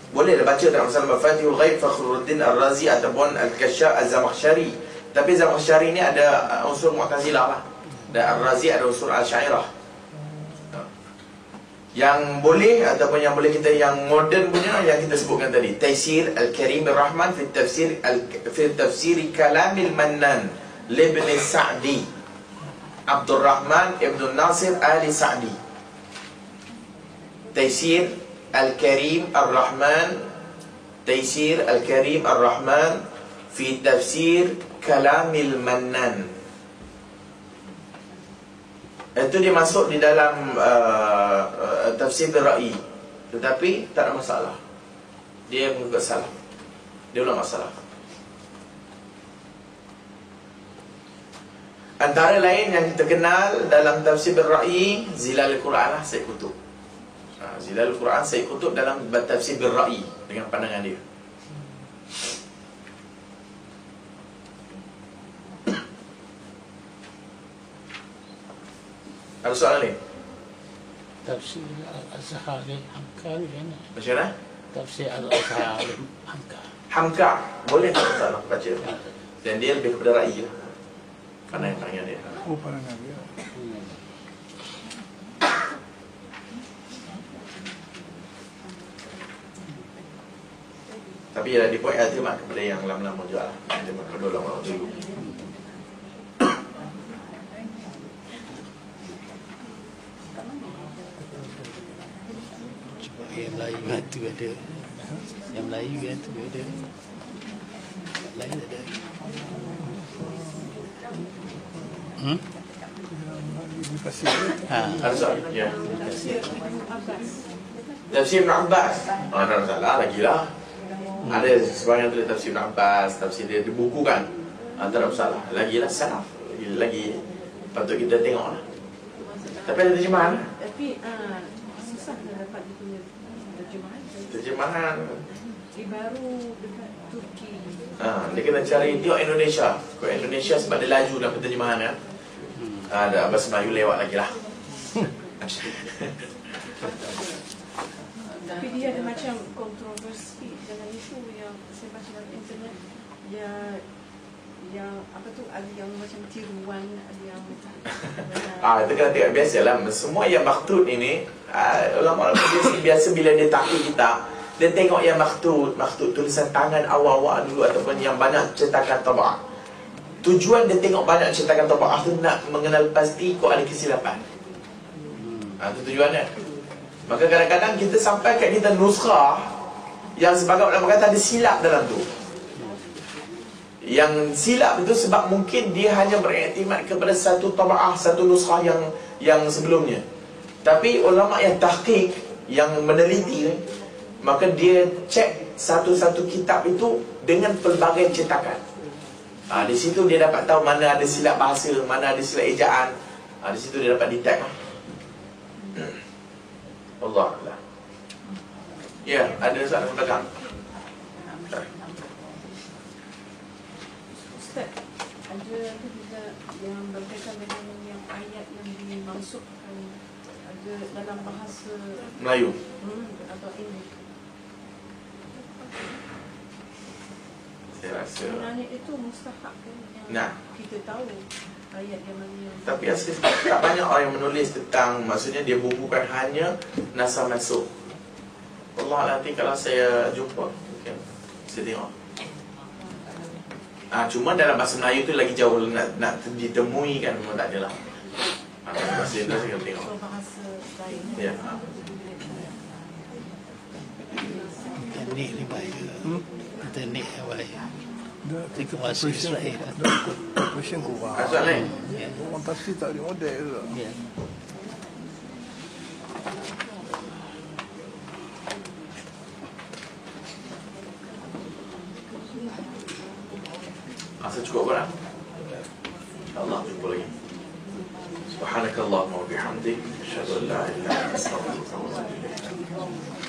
Boleh dah baca dalam masalah Mafatihul Ghaib Fakhruddin Ar-Razi ataupun Al-Kashaf Az-Zamakhsyari. Tapi Zamakhsyari ni ada unsur Mu'tazilah lah, dan Ar-Razi ada unsur Al-Syairah. Yang boleh ataupun yang boleh kita yang moden punya yang kita sebutkan tadi, Taisir Al-Karim Ar-Rahman fi tafsir Kalamil Mannan Ibn Sa'di Abdul Rahman Ibn Nasir Ali Sa'di. Taisir Al-Karim Ar-Rahman, Taisir Al-Karim Ar-Rahman fi tafsir Kalamil Mannan. Itu dia masuk di dalam tafsir bil-ra'yi. Tetapi tak ada masalah, dia mengikut salah, dia ulama salah. Antara lain yang kita kenal dalam tafsir bil-ra'yi, Zilalul Quran lah Sayyid Qutb. Zilalul Quran Sayyid Qutb dalam tafsir bil-ra'yi dengan pandangan dia. Ada soalan ni? Tafsir Al-Azhari Hamka ni. Macam mana? Tafsir Al-Azhari Hamka. Hamka boleh tak salah baca. Dan dia lebih kepada ra'yi lah, pandangan dia. Oh, pandangan dia. Tapi ya di poin terima kepada yang lama-lama juga lah. Terima kepada ulama dulu. Yang Melayu tu ada. Yang Melayu tu ada. Lain ada. Di pasir. Ada soalan? Ya. Tafsir Ibn Abbas. Tak ada masalah lagi lah. Ada sebahagian tulis tafsir Ibn Abbas, tafsir dia dibukukan. Tak ada masalah. Lagilah salaf. Lagi patut kita tengok lah. Tapi ada terjemahan. Tapi susah nak dapat dia punya terjemahan. Terjemahan Dia baru dekat Turki. dia kena cari tengok Indonesia. Kau Indonesia sebab dia laju dalam penterjemahan kan. Ada Abbas Melayu lewat lagi lah. Tapi dia ada macam kontroversi dengan isu yang saya baca dalam internet. Yang apa tu, ada yang macam tiruan, ada yang Itu kena tengok biasalah. Semua yang maktub ini ulama biasa bila dia tahqiq kitab, dia tengok yang maktub tulisan tangan awal-awal dulu ataupun yang banyak cetakan tabak. Tujuan dia tengok banyak cetakan tabak tu nak mengenal pasti kok ada kesilapan. Itu tujuannya. Maka kadang-kadang kita sampai kat kita nuskhah yang sebagai ulama kata ada silap dalam tu. Yang silap itu sebab mungkin dia hanya beriktimad kepada satu taba'ah, satu nuskhah yang sebelumnya. Tapi ulama yang tahqiq, yang meneliti, maka dia cek satu-satu kitab itu dengan pelbagai cetakan. Di situ dia dapat tahu mana ada silap bahasa, mana ada silap ejaan. Di situ dia dapat detect lah. Allah Allah. Ya, ada soalan belakang. Ustaz, ada tu juga yang berkaitan dengan yang ayat yang dimasukkan ada dalam bahasa Melayu. atau Inggeris. Saya rasa. Sebenarnya itu mustahak kan yang Nah. kita tahu ayat yang mana yang Tapi asli tak banyak orang yang menulis tentang, maksudnya dia bukan hanya nasa masuk. Allah, nanti kalau saya jumpa mungkin saya tengok. Cuma dalam bahasa Melayu tu lagi jauh nak ditemui kan, memang tak adalah. Bahasa Inggeris saya kena tengok. so bahasa lain. Ya. Nik ni baik. Kita nik baik. Dah Tiga bahasa Israel. question kurang. Soalan lain? Ya. Orang tafsir tak ada model ke? Ya. Rasa cukup kan? Allah jumpa lagi. Subhanakallahumma wa bihamdik, asyhadu an la ilaha illa anta, astaghfiruka wa atubu ilaik.